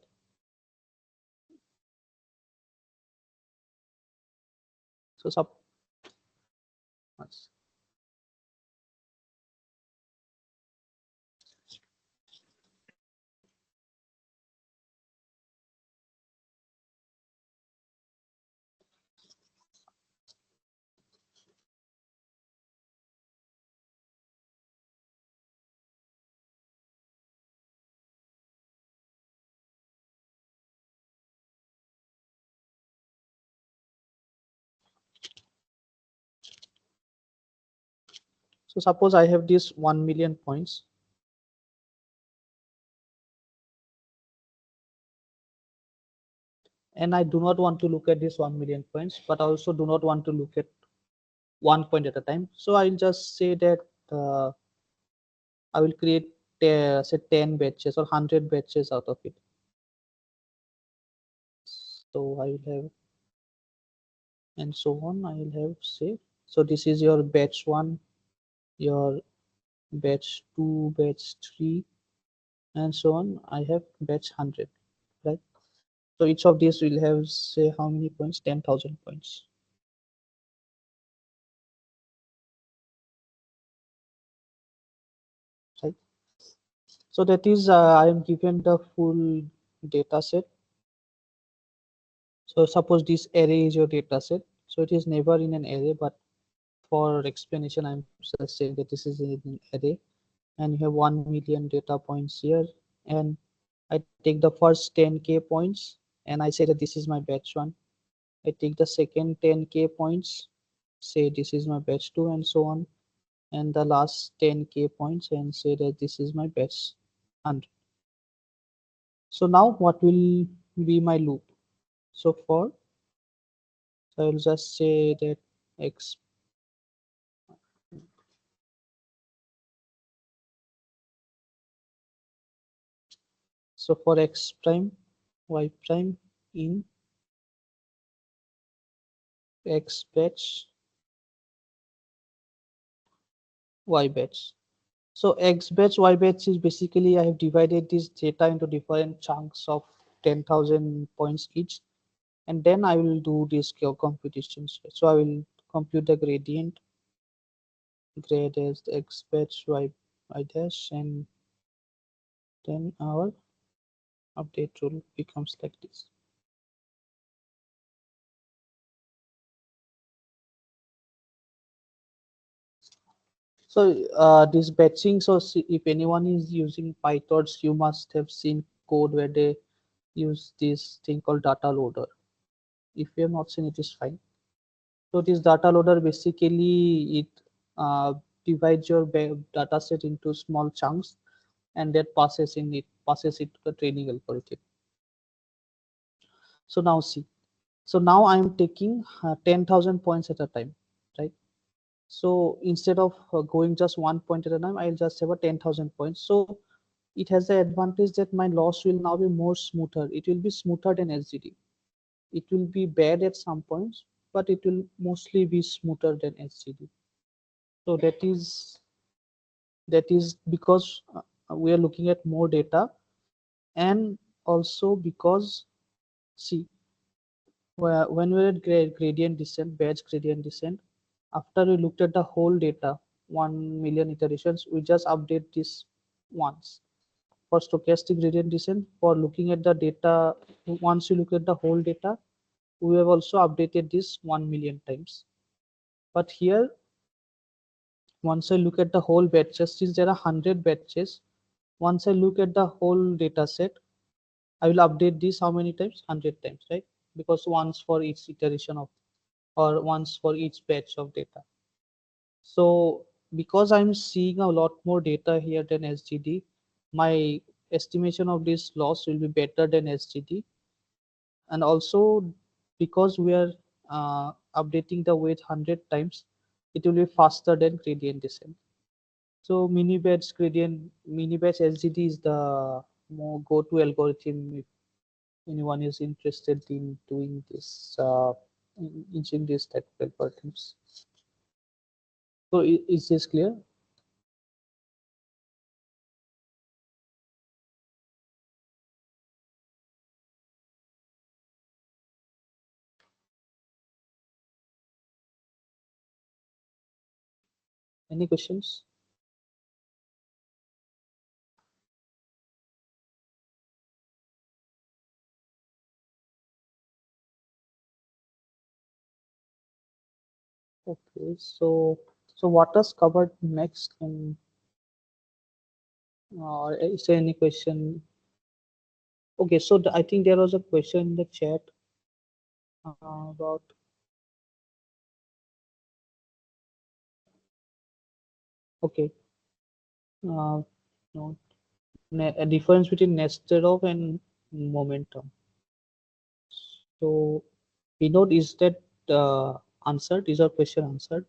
Speaker 1: So suppose I have this 1 million points. And I do not want to look at this 1 million points, but I also do not want to look at 1 point at a time. So I'll just say that I will create say 10 batches or 100 batches out of it. So I will have, and so on. I will have say, so this is your batch 1, your batch 2, batch 3, and so on. I have batch 100, right? So each of these will have say how many points? 10,000 points. Right. So that is I am given the full data set. So suppose this array is your data set. So it is never in an array, but for explanation, I'm just saying that this is in an array, and you have 1 million data points here, and I take the first 10k points, and I say that this is my batch 1. I take the second 10k points, say this is my batch 2, and so on, and the last 10k points, and say that this is my batch 100. So now what will be my loop? So I will just say that x. So for x prime, y prime in x batch, y batch. So x batch, y batch is basically I have divided this data into different chunks of 10,000 points each, and then I will do these computations. So I will compute the gradient, grade as x batch, y dash, and then our update rule becomes like this. So this batching, so if anyone is using PyTorch, you must have seen code where they use this thing called data loader. If you have not seen it, is fine. So this data loader basically it divides your data set into small chunks, and that passes it to the training algorithm. So now see, so now I am taking 10,000 points at a time, right? So instead of going just 1 point at a time, I'll just have a 10,000 points. So it has the advantage that my loss will now be more smoother. It will be smoother than SGD. It will be bad at some points, but it will mostly be smoother than SGD. So that is because we are looking at more data, and also because, see, when we are at gradient descent, batch gradient descent, after we looked at the whole data, 1 million iterations, we just update this once. For stochastic gradient descent, for looking at the data, once you look at the whole data, we have also updated this 1 million times. But here, once I look at the whole batches, since there are 100 batches, once I look at the whole data set, I will update this how many times? 100 times, right? Because once for each iteration of, or once for each batch of data. So because I'm seeing a lot more data here than SGD, my estimation of this loss will be better than SGD. And also because we are updating the weight 100 times, it will be faster than gradient descent. So mini batch SGD is the more go-to algorithm if anyone is interested in doing this, using these type of algorithms. So is this clear? Any questions? Okay, so what is covered next? And is there any question? Okay, so I think there was a question in the chat about, okay, uh, no, a difference between nested of and momentum. So, Vinod, is that answered? Is your question answered?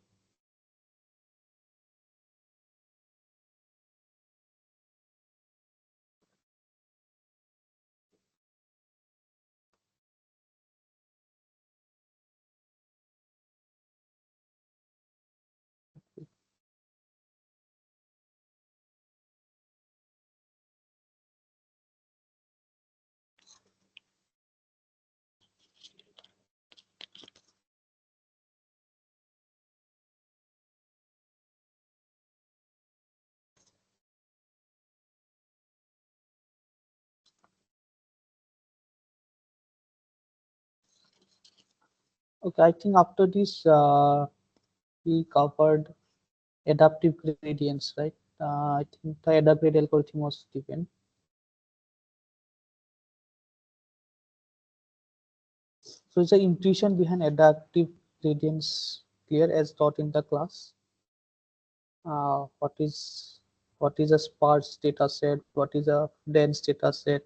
Speaker 1: Okay, I think after this we covered adaptive gradients, right? I think the adaptive algorithm was given. So is the intuition behind adaptive gradients clear as taught in the class? Uh, what is what is a sparse data set? What is a dense data set?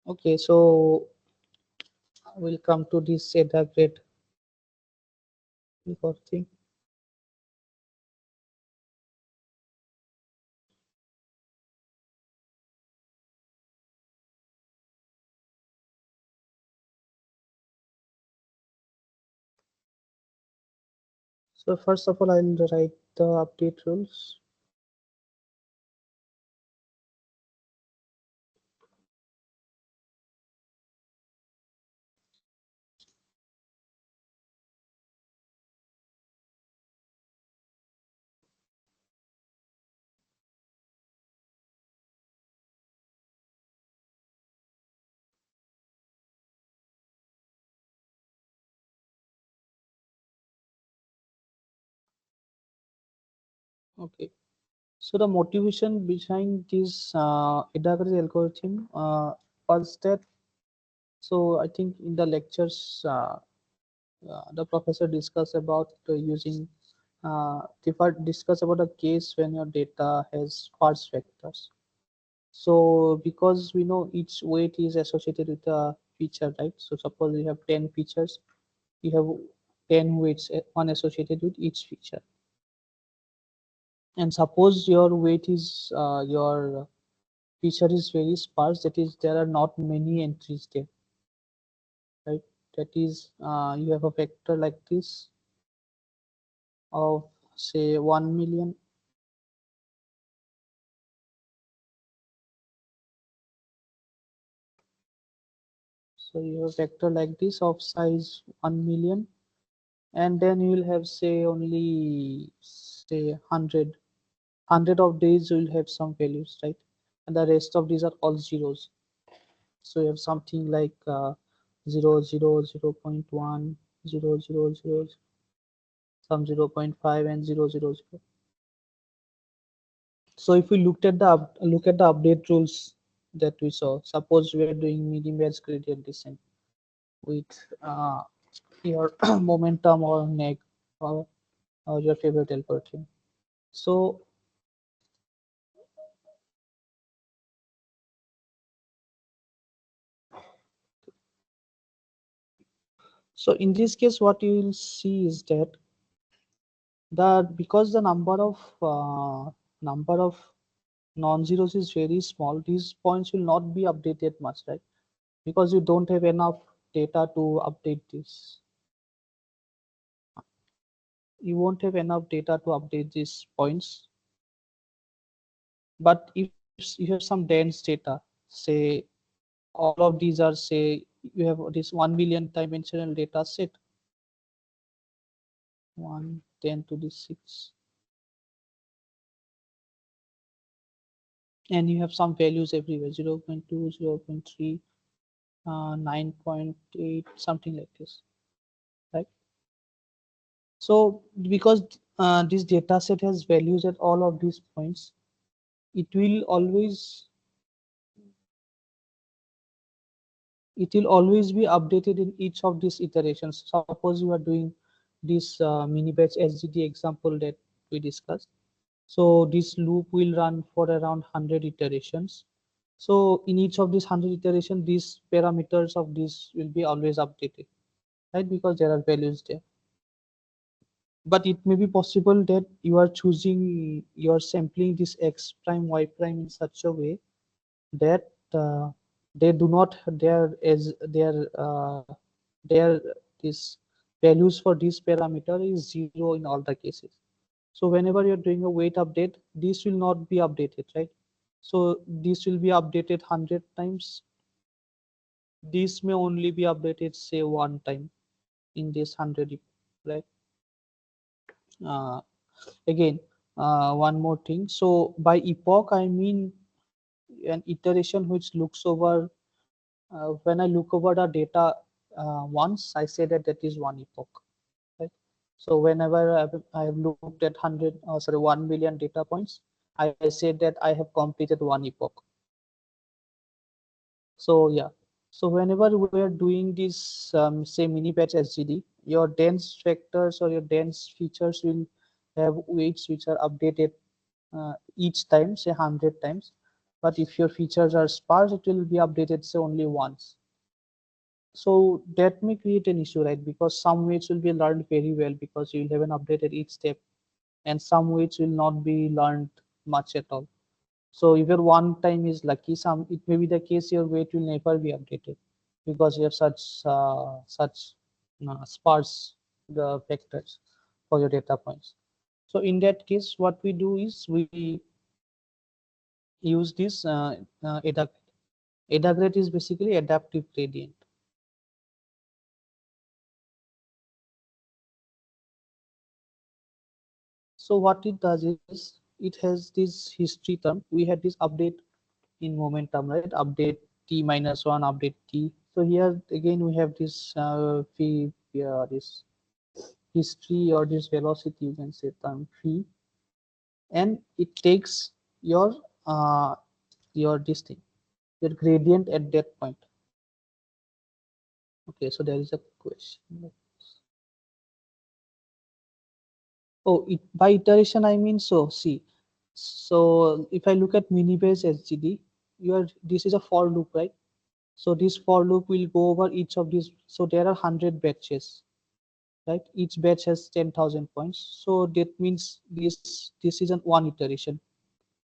Speaker 1: Okay, so we'll come to this adaptive thing. So first of all, I'll write the update rules. Okay. So the motivation behind this Edagres algorithm was that, so I think in the lectures the professor discussed about using discuss about a case when your data has sparse vectors. So because we know each weight is associated with a feature, right? So suppose you have 10 features, you have 10 weights, one associated with each feature. And suppose your weight is your feature is very sparse, that is there are not many entries there, right? That is you have a vector like this of say 1 million. So you have vector like this of size 1 million, and then you will have say only say 100 of these will have some values, right? And the rest of these are all zeros. So you have something like 0 0 0.1 0 0 0, some 0.5 and 0 0 0. So if we look at the update rules that we saw, suppose we are doing minibatch gradient descent with your momentum or neg, or your favorite algorithm. So so in this case, what you will see is that because the number of non-zeros is very small, these points will not be updated much, right? Because you don't have enough data to update this. You won't have enough data to update these points. But if you have some dense data, say all of these are, say you have this 1 million dimensional data set, 1 10 to the 6, and you have some values everywhere, 0 0.2, 0 0.3, 9.8, something like this, right? So because this data set has values at all of these points, it will always it will always be updated in each of these iterations. Suppose you are doing this mini-batch SGD example that we discussed. So this loop will run for around 100 iterations. So in each of these 100 iterations, these parameters of this will be always updated, right? Because there are values there. But it may be possible that you are choosing, you are sampling this x prime, y prime in such a way that they do not, their this values for this parameter is 0 in all the cases. So whenever you're doing a weight update, this will not be updated, right? So this will be updated 100 times. This may only be updated say one time in this 100, right? uh, Again, one more thing. So by epoch, I mean an iteration which looks over, when I look over the data once, I say that that is one epoch, right? So whenever I have looked at 100, sorry, 1 million data points, I say that I have completed one epoch. So yeah, so whenever we are doing this, say mini-batch SGD, your dense vectors or your dense features will have weights which are updated each time, say 100 times. But if your features are sparse, it will be updated say only once. So that may create an issue, right? Because some weights will be learned very well because you will have an update at each step, and some weights will not be learned much at all. So if your one time is lucky, some it may be the case your weight will never be updated because you have such sparse the vectors for your data points. So in that case, what we do is we use this ADA. ADA grade is basically adaptive gradient. So what it does is it has this history term. We had this update in momentum, right? Update t minus one, update t. So here again we have this phi, this history or this velocity, you can say term phi. and it takes your uh, this thing, your gradient at that point. Okay, so there is a question. Oh, by iteration I mean, so see, so if I look at Minibatch SGD, this is a for loop, right? So this for loop will go over each of these. So there are 100 batches, right? Each batch has 10,000 points. So that means this is an one iteration.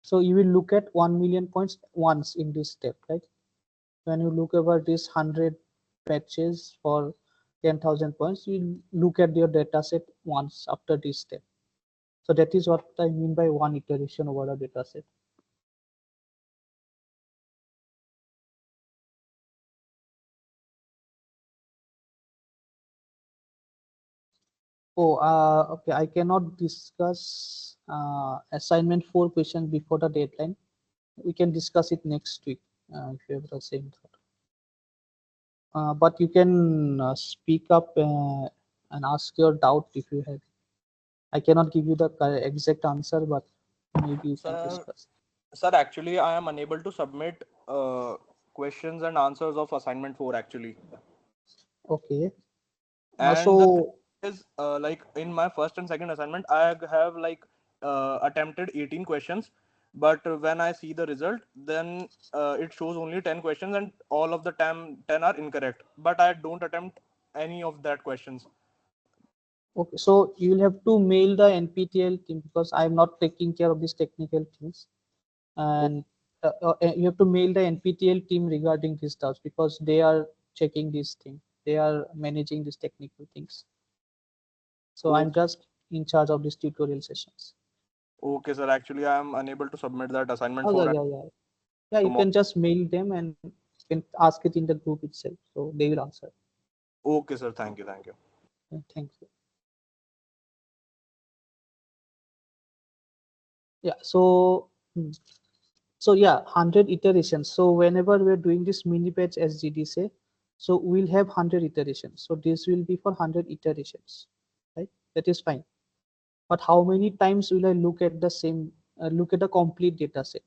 Speaker 1: So you will look at 1 million points once in this step, right? When you look over this 100 batches for 10,000 points, you look at your data set once after this step. So that is what I mean by one iteration over a data set. Oh, okay. I cannot discuss assignment 4 questions before the deadline. We can discuss it next week if you have the same thought. But you can speak up and ask your doubt if you have. I cannot give you the exact answer, but maybe you can
Speaker 4: Sir,
Speaker 1: discuss.
Speaker 4: sir, actually, I am unable to submit questions and answers of assignment 4 actually.
Speaker 1: Okay.
Speaker 4: And the thing
Speaker 1: So
Speaker 4: is, like in my first and second assignment, I have like attempted 18 questions, but when I see the result, then it shows only 10 questions, and all of the 10 are incorrect. But I don't attempt any of that questions.
Speaker 1: okay, so you will have to mail the NPTEL team because I'm not taking care of these technical things,
Speaker 4: O-
Speaker 1: and you have to mail the NPTEL team regarding these stuff because they are checking this thing. They are managing these technical things. So I'm
Speaker 4: Okay,
Speaker 1: just in charge of these tutorial sessions.
Speaker 4: okay, sir. Actually, I am unable to submit that assignment
Speaker 1: Oh yeah,
Speaker 4: 4
Speaker 1: yeah, yeah. Yeah, you
Speaker 4: tomorrow.
Speaker 1: can just mail them and you can ask it in the group itself. So they will answer.
Speaker 4: Okay, sir. Thank you. Thank you.
Speaker 1: Thank you. Yeah. So. So yeah, 100 iterations. So whenever we're doing this mini batch SGD say, so we'll have 100 iterations. So this will be for 100 iterations, right? That is fine. But how many times will I look at the same, look at the complete data set?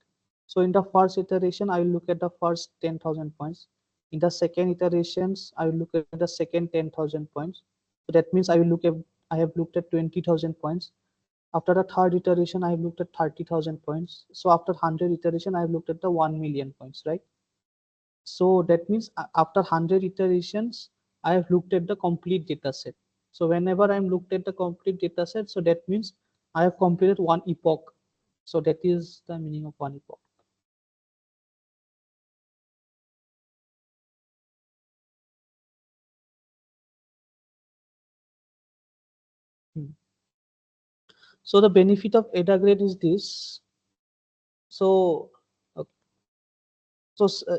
Speaker 1: So in the first iteration, I will look at the first 10,000 points. In the second iterations, I will look at the second 10,000 points. So that means I have looked at 20,000 points. After the third iteration, I have looked at 30,000 points. So after 100 iteration, I have looked at the 1 million points, right? So that means after 100 iterations, I have looked at the complete data set. So whenever I'm looked at the complete data set, so that means I have completed one epoch. So that is the meaning of one epoch. Hmm. So the benefit of ADA grade is this. So uh,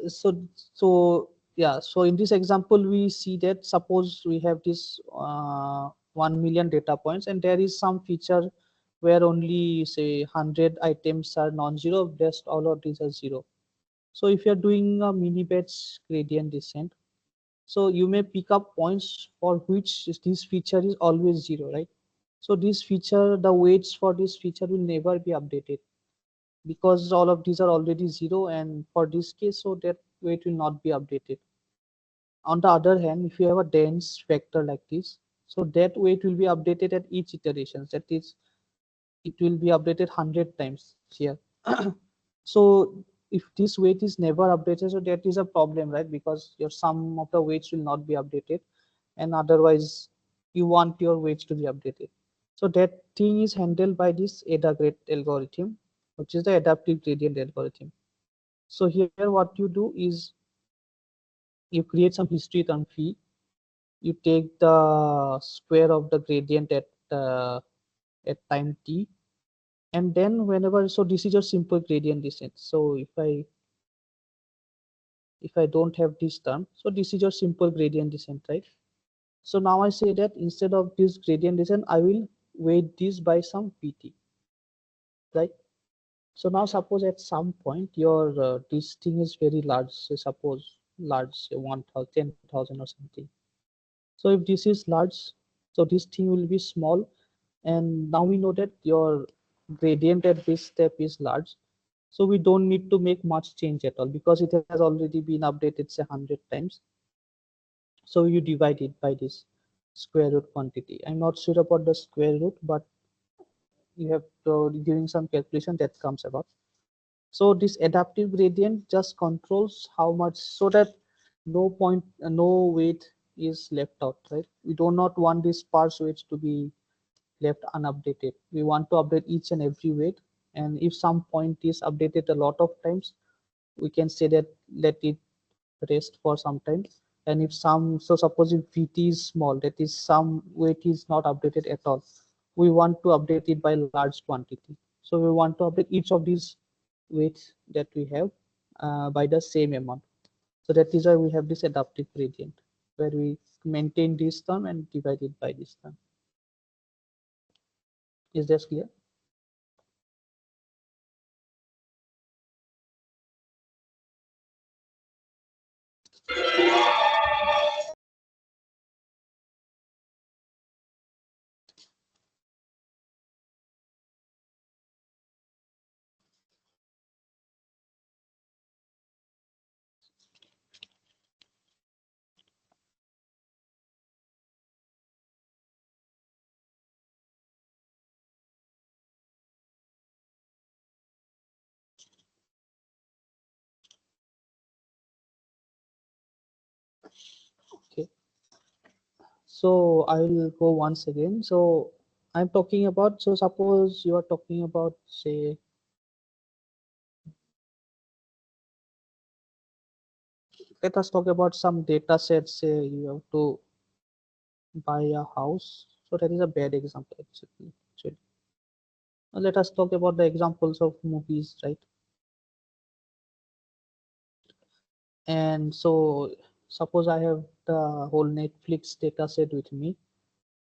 Speaker 1: so yeah, so in this example we see that suppose we have this 1 million data points and there is some feature where only say 100 items are non-zero, rest all of these are zero. So if you're doing a mini batch gradient descent, so you may pick up points for which this feature is always zero, right? So this feature, the weights for this feature will never be updated because all of these are already zero, and for this case, so that weight will not be updated. On the other hand, if you have a dense vector like this, so that weight will be updated at each iteration. That is, it will be updated 100 times here. So if this weight is never updated, so that is a problem, right? Because your sum of the weights will not be updated, and otherwise you want your weights to be updated. So that thing is handled by this ADA grade algorithm, which is the adaptive gradient algorithm. So here what you do is you create some history term phi. You take the square of the gradient at time t, and then whenever, so this is your simple gradient descent. So if I don't have this term, so this is your simple gradient descent, right? So now I say that instead of this gradient descent, I will weight this by some pt, right? So now suppose at some point your this thing is very large, say suppose large, say 1,000, 10,000 or something. So if this is large, so this thing will be small, and now we know that your gradient at this step is large, so we don't need to make much change at all because it has already been updated say 100 times. So you divide it by this square root quantity. I'm not sure about the square root, but you have to during some calculation that comes about. So this adaptive gradient just controls how much, so that no weight is left out, right? We do not want this sparse weights to be left unupdated. We want to update each and every weight, and if some point is updated a lot of times, we can say that let it rest for some time. And if some, so suppose if vt is small, that is some weight is not updated at all, we want to update it by large quantity. So we want to update each of these weights that we have by the same amount. So that is why we have this adaptive gradient, where we maintain this term and divide it by this term. Is this clear? Okay. So I will go once again. So I'm talking about, so suppose you are talking about, say, let us talk about some data sets. Say you have to buy a house. So that is a bad example actually. Now let us talk about the examples of movies, right? And so suppose I have the whole Netflix data set with me.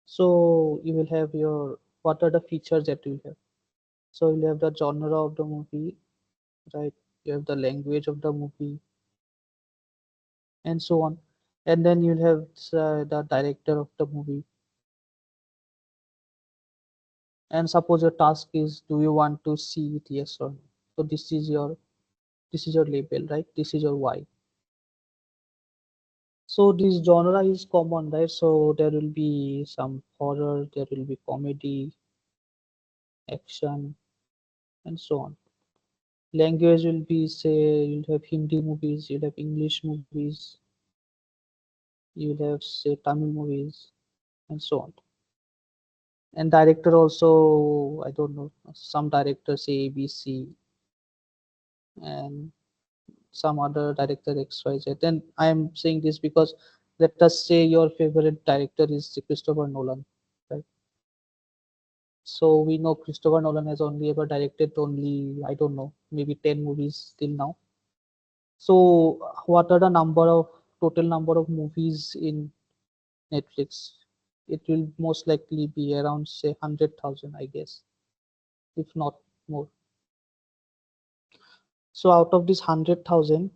Speaker 1: So you will have your, what are the features that you have? So you have the genre of the movie, right? You have the language of the movie, and so on. And then you'll have the director of the movie. And suppose your task is, do you want to see it, yes or no? So this is your label, right? This is your why. So this genre is common, right? So there will be some horror, there will be comedy, action, and so on. Language will be, say, you'll have Hindi movies, you'll have English movies, you'll have, say, Tamil movies, and so on. And director also, I don't know, some directors say ABC, and some other director XYZ. Then I am saying this because let us say your favorite director is Christopher Nolan, right? So we know Christopher Nolan has only ever directed only, I don't know, maybe 10 movies till now. So what are the total number of movies in Netflix? It will most likely be around say 100,000, I guess, if not more. So out of this 100,000,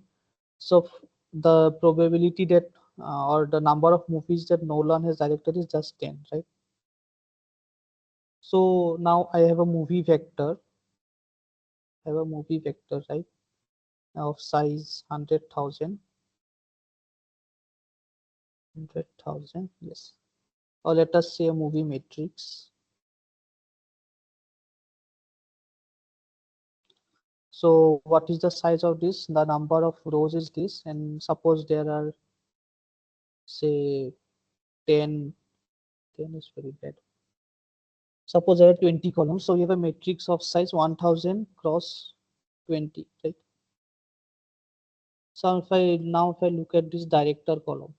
Speaker 1: so the probability that or the number of movies that Nolan has directed is just 10, right? So now I have a movie vector. I have a movie vector, right? Of size 100,000, 100,000, yes. Or let us say a movie matrix. So what is the size of this? The number of rows is this, and suppose there are say 10, 10 is very bad. Suppose there are 20 columns, so you have a matrix of size 1000 cross 20, right? So if I look at this director column,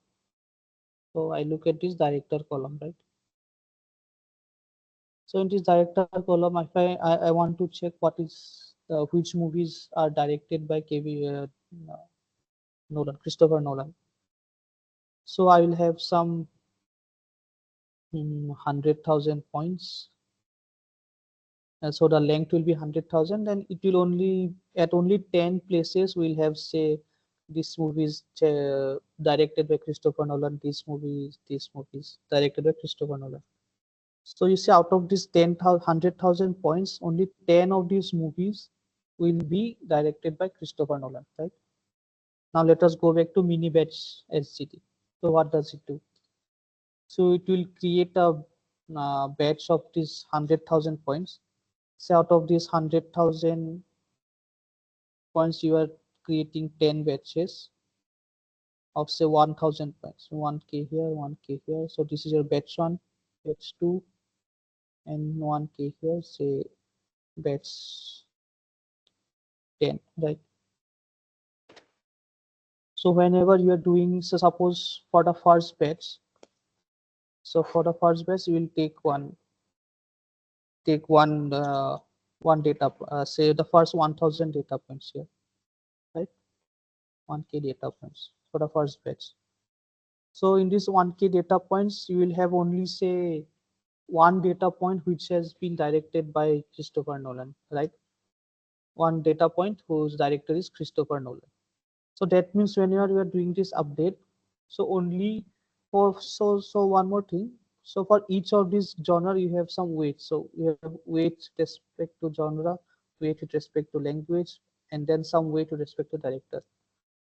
Speaker 1: so I look at this director column, right? So in this director column, if I want to check what is which movies are directed by Nolan, Christopher Nolan. So I will have some 100,000 points. And so the length will be 100,000, and it will only at only 10 places we'll have say this movie is directed by Christopher Nolan. This movies directed by Christopher Nolan. So you see, out of these 100,000 points, only 10 of these movies will be directed by Christopher Nolan, right? Now let us go back to Minibatch SGD. So what does it do? So it will create a batch of these 100,000 points. So out of these 100,000 points, you are creating 10 batches of say 1,000 points. 1K here, 1K here. So this is your batch 1, batch 2, and 1K here, say batch 10, right? So whenever you are doing, so suppose for the first batch, so for the first batch, you will take one data, say the first 1,000 data points here, right? 1K data points for the first batch. So in this 1K data points, you will have only say one data point which has been directed by Christopher Nolan, right? One data point whose director is Christopher Nolan. So that means whenever you are doing this update, so only so one more thing. So for each of these genre, you have some weight. So you have weight with respect to genre, weight with respect to language, and then some weight with respect to director.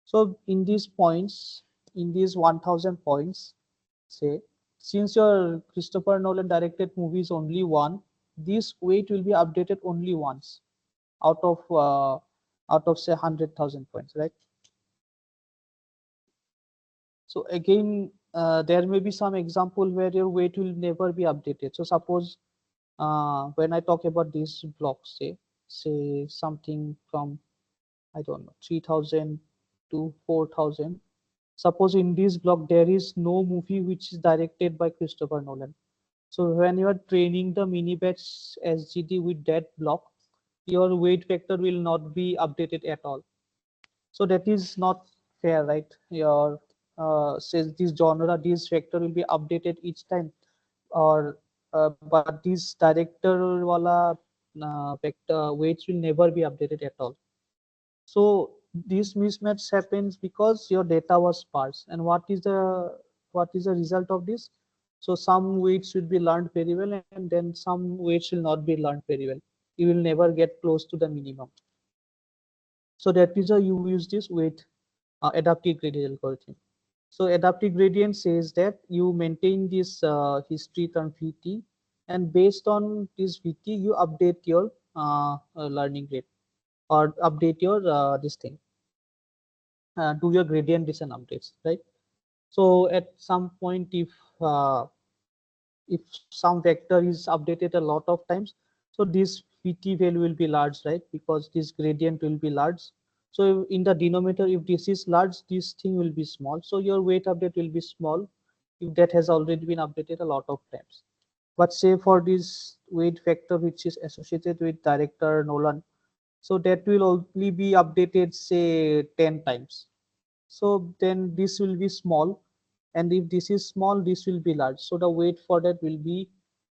Speaker 1: So in these points, in these 1,000 points, say, since your Christopher Nolan directed movie is only one, this weight will be updated only once out of say 100,000 points, right? So again, there may be some example where your weight will never be updated. So suppose when I talk about these blocks, say something from, I don't know, 3,000 to 4,000. Suppose in this block there is no movie which is directed by Christopher Nolan. So when you are training the Minibatch SGD with that block, your weight factor will not be updated at all. So that is not fair, right? Your says this genre, this factor will be updated each time, or but this director wala factor weights will never be updated at all. So this mismatch happens because your data was sparse. And what is the result of this? So some weights should be learned very well, and then some weights will not be learned very well. You will never get close to the minimum. So that is how you use this weight adaptive gradient algorithm. So adaptive gradient says that you maintain this history term VT, and based on this VT, you update your learning rate, or update your this thing, do your gradient descent updates, right? So at some point, if some vector is updated a lot of times, so this VT value will be large, right? Because this gradient will be large. So in the denominator, if this is large, this thing will be small. So your weight update will be small if that has already been updated a lot of times. But say for this weight factor which is associated with director Nolan, so that will only be updated say 10 times. So then this will be small, and if this is small, this will be large. So the weight for that will be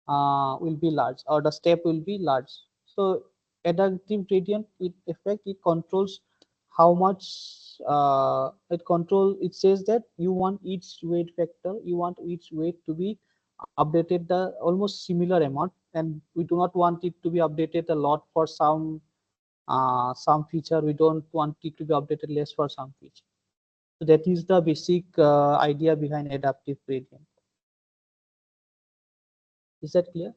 Speaker 1: large, or the step will be large. So adaptive gradient, it controls how much it says that you want each weight factor, you want each weight to be updated the almost similar amount, and we do not want it to be updated a lot for some feature. We don't want it to be updated less for some feature. So that is the basic idea behind adaptive gradient. Is that clear?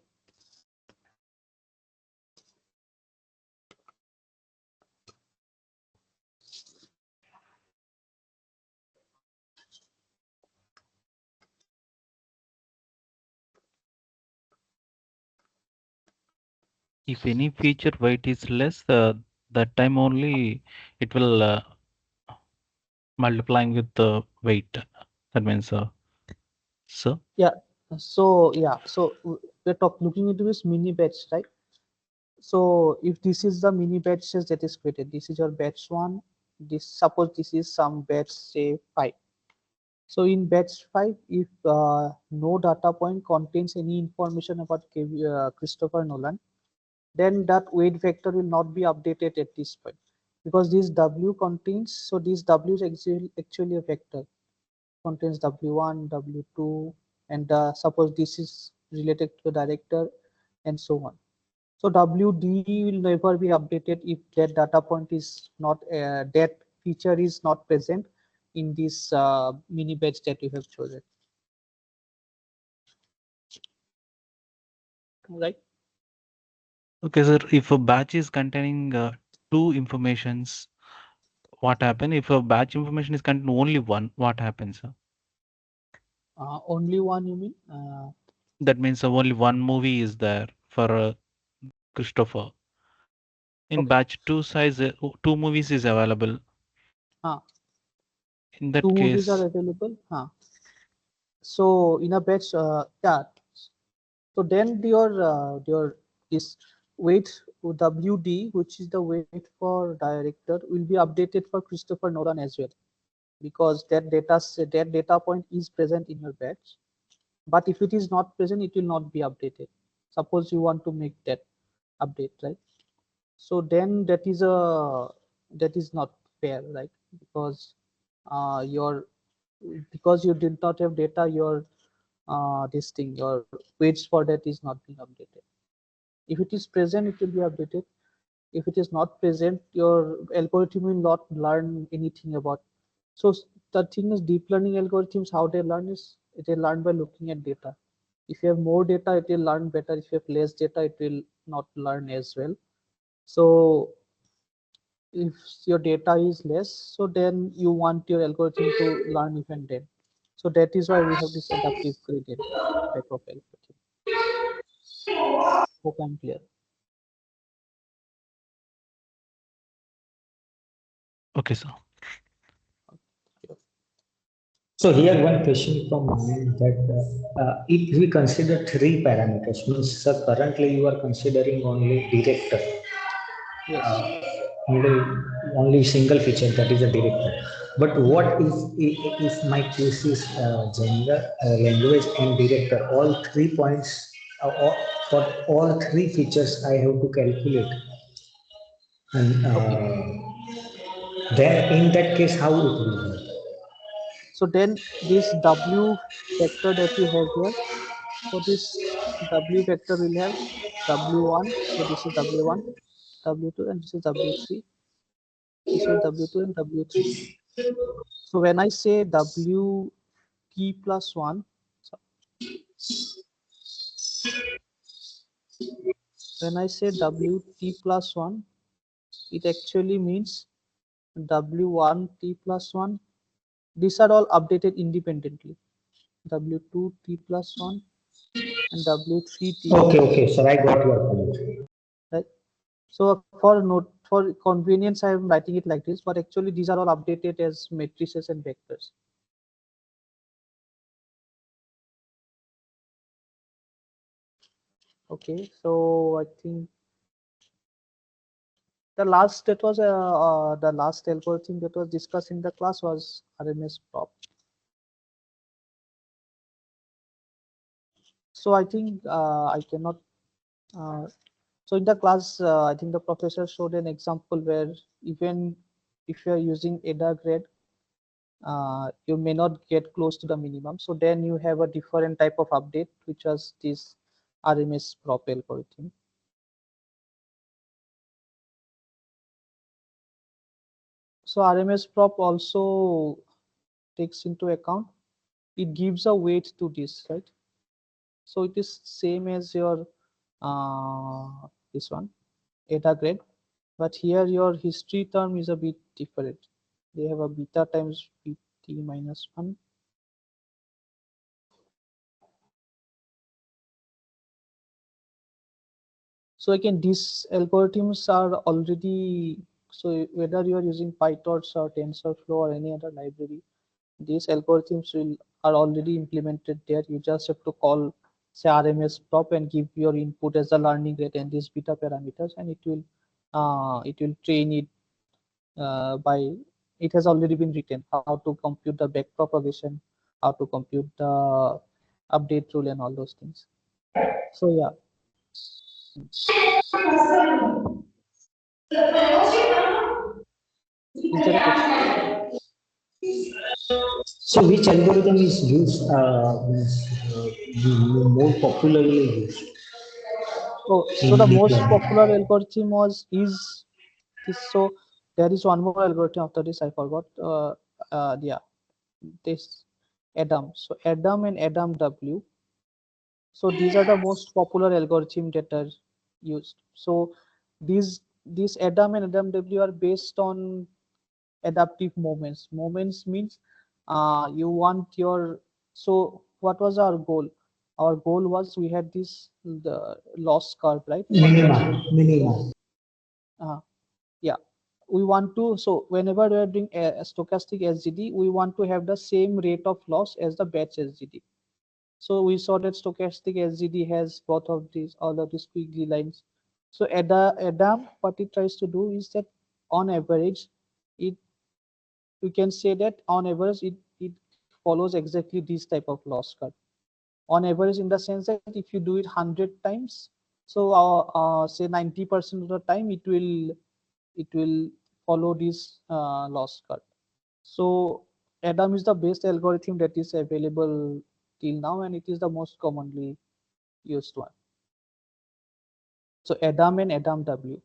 Speaker 3: If any feature weight is less, that time only it will multiplying with the weight. That means, so
Speaker 1: Yeah. So we're looking into this mini batch, right? So if this is the mini batches that is created, this is your batch one. This, suppose this is some batch say 5. So in batch 5, if no data point contains any information about Christopher Nolan, then that weight vector will not be updated at this point, because this W contains, so this W is actually a vector, contains W1, W2, and suppose this is related to the director, and so on. So WD will never be updated if that data point is not that feature is not present in this mini batch that you have chosen. Right?
Speaker 3: Okay, sir. If a batch is containing two informations, what happen? If a batch information is containing only one, what happens, sir?
Speaker 1: Only one, you mean?
Speaker 3: That means only one movie is there for Christopher. In
Speaker 1: Okay.
Speaker 3: batch two size, two movies is available.
Speaker 1: Uh,
Speaker 3: In
Speaker 1: Two
Speaker 3: that
Speaker 1: movies are
Speaker 3: case,
Speaker 1: available. So in a batch, yeah. So then your is weight WD, which is the weight for director, will be updated for Christopher Nolan as well, because that data point is present in your batch. But if it is not present, it will not be updated. Suppose you want to make that update, right? So then that is not fair, right? Because your because you did not have data, your this thing, your weights for that is not being updated. If it is present, it will be updated. If it is not present, your algorithm will not learn anything about. So the thing is, deep learning algorithms, how they learn is they learn by looking at data. If you have more data, it will learn better. If you have less data, it will not learn as well. So if your data is less, so then you want your algorithm to learn even then. So that is why we have this adaptive gradient type of algorithm. Hope I'm clear.
Speaker 3: okay, sir.
Speaker 2: So here one question from mine that if we consider three parameters, means sir, currently you are considering only director,
Speaker 1: Yes.
Speaker 2: uh, only only single feature, that is a director. But what if my case is gender, language, and director? All 3 points, for all three features, I have to calculate. And
Speaker 1: Okay.
Speaker 2: then in that case, how it will work?
Speaker 1: So then this W vector that you have here, so this W vector will have W1, so this is W1, W2, and this is W3. This was W2 and W3. So when I say W t plus 1, so when I say W t plus 1, it actually means W1 t plus 1. These are all updated independently. W2 t plus 1 and W3 t
Speaker 2: Okay,
Speaker 1: plus 1.
Speaker 2: okay, sir, I got your point.
Speaker 1: Right? So for convenience, I am writing it like this, but actually these are all updated as matrices and vectors. Okay, so I think the last algorithm that was discussed in the class was RMS prop. So I think I cannot. Uh, so in the class, I think the professor showed an example where even if you are using ADA grade, you may not get close to the minimum. So then you have a different type of update, which was this RMS prop algorithm. So RMS prop also takes into account, it gives a weight to this, right? So it is same as your this one, eta grade, but here your history term is a bit different. They have a beta times bt minus 1. So again, these algorithms are already, so whether you are using PyTorch or TensorFlow or any other library, these algorithms are already implemented there. You just have to call say RMS prop and give your input as the learning rate and these beta parameters, and it will train it by, it has already been written how to compute the back propagation, how to compute the update rule and all those things. So yeah. Is there a question?
Speaker 2: So which algorithm is used, more popularly used
Speaker 1: So
Speaker 2: in
Speaker 1: the
Speaker 2: deep
Speaker 1: most
Speaker 2: learning?
Speaker 1: popular algorithm is this. So there is one more algorithm after this. I forgot. Yeah, this Adam. So Adam and Adam W. So these are the most popular algorithm that are used. So these Adam and Adam W are based on adaptive moments. Moments means you want your. So what was our goal? Our goal was we had this the loss curve, right?
Speaker 2: Minima,
Speaker 1: Convergent.
Speaker 2: minima.
Speaker 1: Uh, yeah, we want to. So whenever we are doing a stochastic SGD, we want to have the same rate of loss as the batch SGD. So we saw that stochastic SGD has both of these, all of these squiggly lines. So Adam, what it tries to do is that on average, it we can say that on average it follows exactly this type of loss curve. On average, in the sense that if you do it 100 times, so say 90% of the time it will follow this loss curve. So Adam is the best algorithm that is available till now, and it is the most commonly used one. So Adam and Adam W.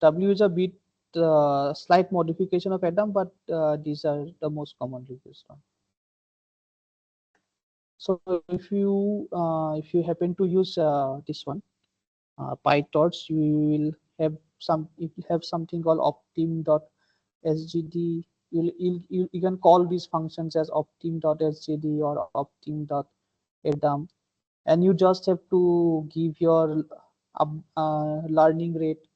Speaker 1: W is a bit slight modification of Adam, but these are the most commonly used one. So if you happen to use this one, PyTorch, you will have something called optim.sgd. You can call these functions as optim.sgd or optim.edam, and you just have to give your learning rate,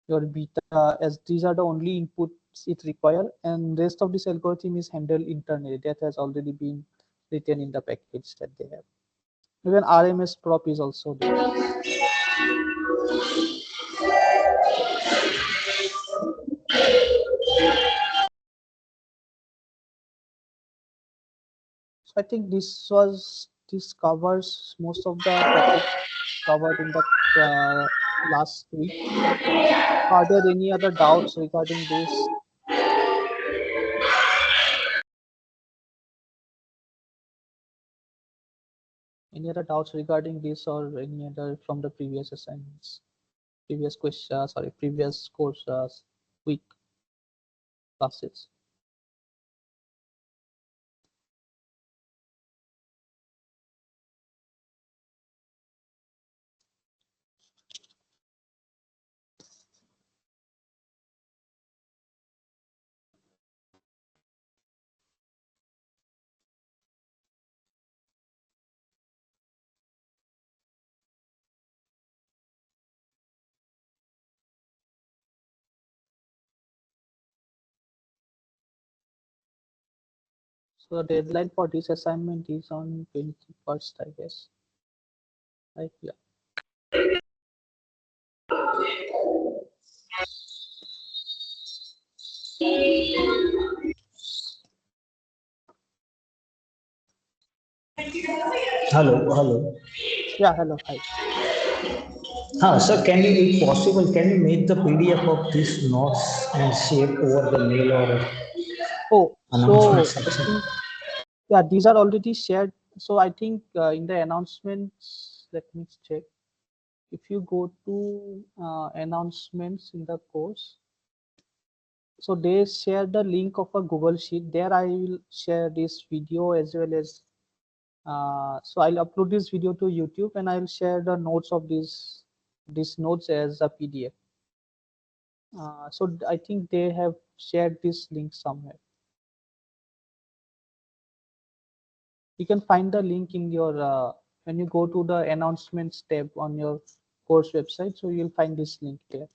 Speaker 1: your beta, as these are the only inputs it require, and rest of this algorithm is handled internally. That has already been written in the package that they have. Even RMS prop is also there. So I think this covers most of the topics covered in the last week. Are there any other doubts regarding this? Any other doubts regarding this, or any other from the previous assignments, previous question, sorry, previous course week classes? So the deadline for this assignment is on 21st, I guess. Right? Yeah.
Speaker 2: Hello, hello.
Speaker 1: Yeah. Hello. Hi.
Speaker 2: Sir, can you, if possible, can you make the PDF of these notes and share over the mail or
Speaker 1: Oh,
Speaker 2: announcement
Speaker 1: so I
Speaker 2: section?
Speaker 1: think yeah, these are already shared. So I think in the announcements, let me check. If you go to announcements in the course, so they share the link of a Google Sheet. There I will share this video as well as so I'll upload this video to YouTube, and I'll share the notes of these notes as a PDF. So I think they have shared this link somewhere. You can find the link in your when you go to the announcements tab on your course website. So you'll find this link there.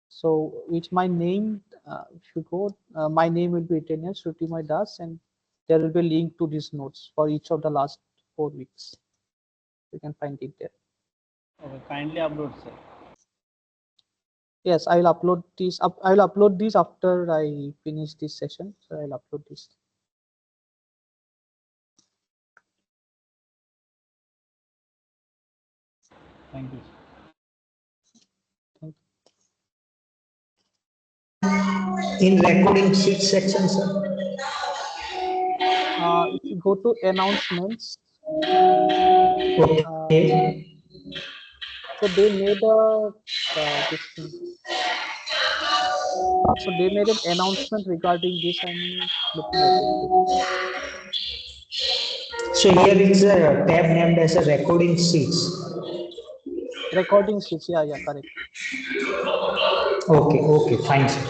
Speaker 1: So with my name, if you go, my name will be written here, Shrutimay Das, and there will be a link to these notes for each of the last 4 weeks. You can find it there.
Speaker 5: Okay, kindly upload, sir.
Speaker 1: Yes, I'll upload this. I'll upload this after I finish this session. So I'll upload this.
Speaker 5: Thank you.
Speaker 1: Thank
Speaker 2: In recording sheet section, sir?
Speaker 1: If you go to announcements,
Speaker 2: Okay.
Speaker 1: so they made a this thing. So they made an announcement regarding this. I'm looking at it quickly.
Speaker 2: So here is a tab named as a recording sheets.
Speaker 1: Recording sheets. Yeah, yeah, correct.
Speaker 2: Okay, okay, fine, sir.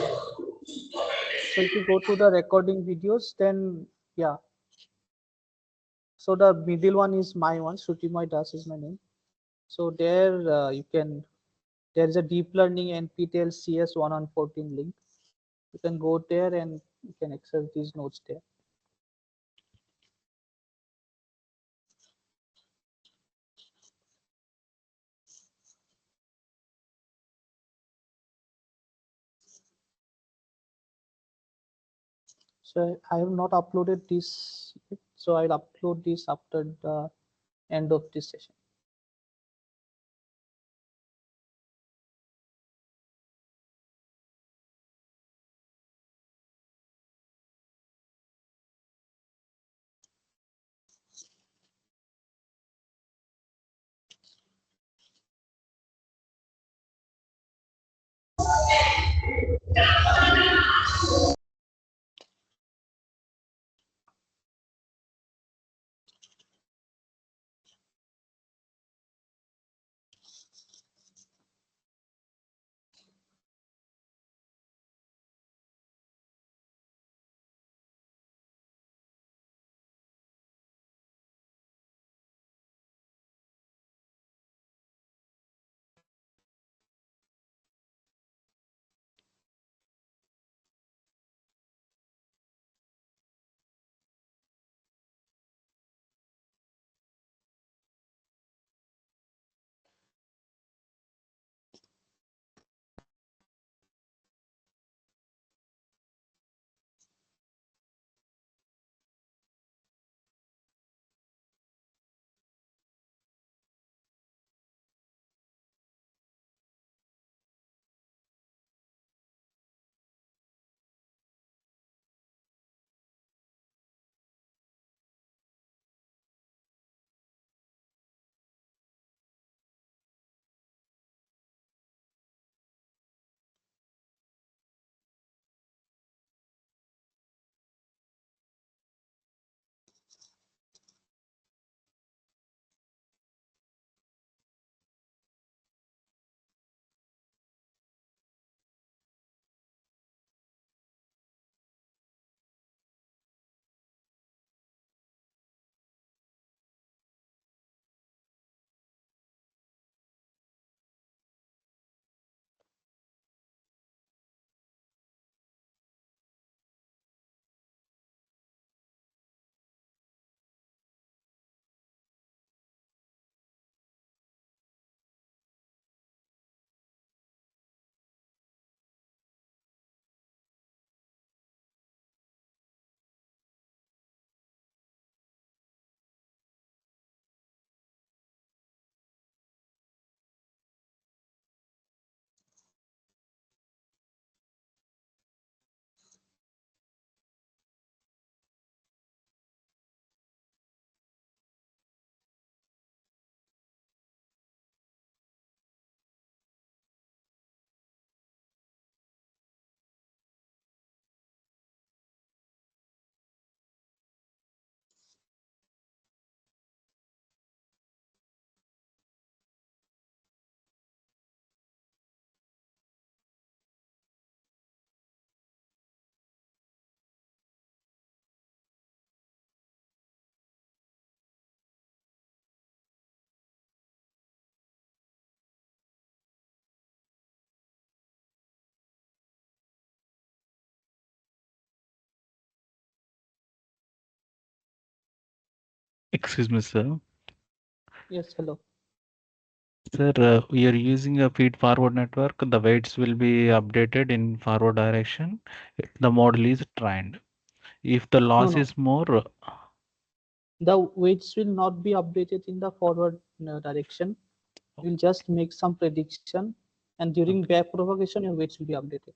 Speaker 1: So if you go to the recording videos, then yeah. So the middle one is my one. Shrutimay Das is my name. So there you can. There is a deep learning NPTEL CS 1 on 14 link. You can go there and you can access these notes there. So I have not uploaded this yet, so I'll upload this after the end of this session.
Speaker 3: Excuse me, sir.
Speaker 1: Yes, hello.
Speaker 3: Sir, we are using a feed forward network. The weights will be updated in forward direction. The model is trained. If the
Speaker 1: No,
Speaker 3: loss
Speaker 1: no.
Speaker 3: is more,
Speaker 1: The weights will not be updated in the forward direction. We'll just make some prediction, and during
Speaker 3: okay.
Speaker 1: back propagation, your weights will be updated.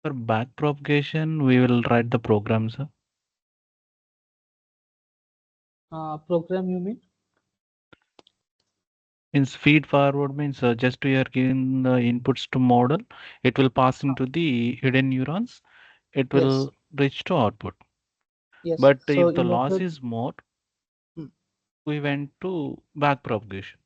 Speaker 3: For back propagation, we will write the program, sir.
Speaker 1: program you mean?
Speaker 3: Means feed forward means just you are giving the inputs to model, it will pass
Speaker 1: Uh,
Speaker 3: into the hidden neurons, it
Speaker 1: yes,
Speaker 3: will reach to output.
Speaker 1: yes.
Speaker 3: But
Speaker 1: So
Speaker 3: if the
Speaker 1: in
Speaker 3: loss
Speaker 1: method,
Speaker 3: is more,
Speaker 1: hmm,
Speaker 3: we went to back propagation.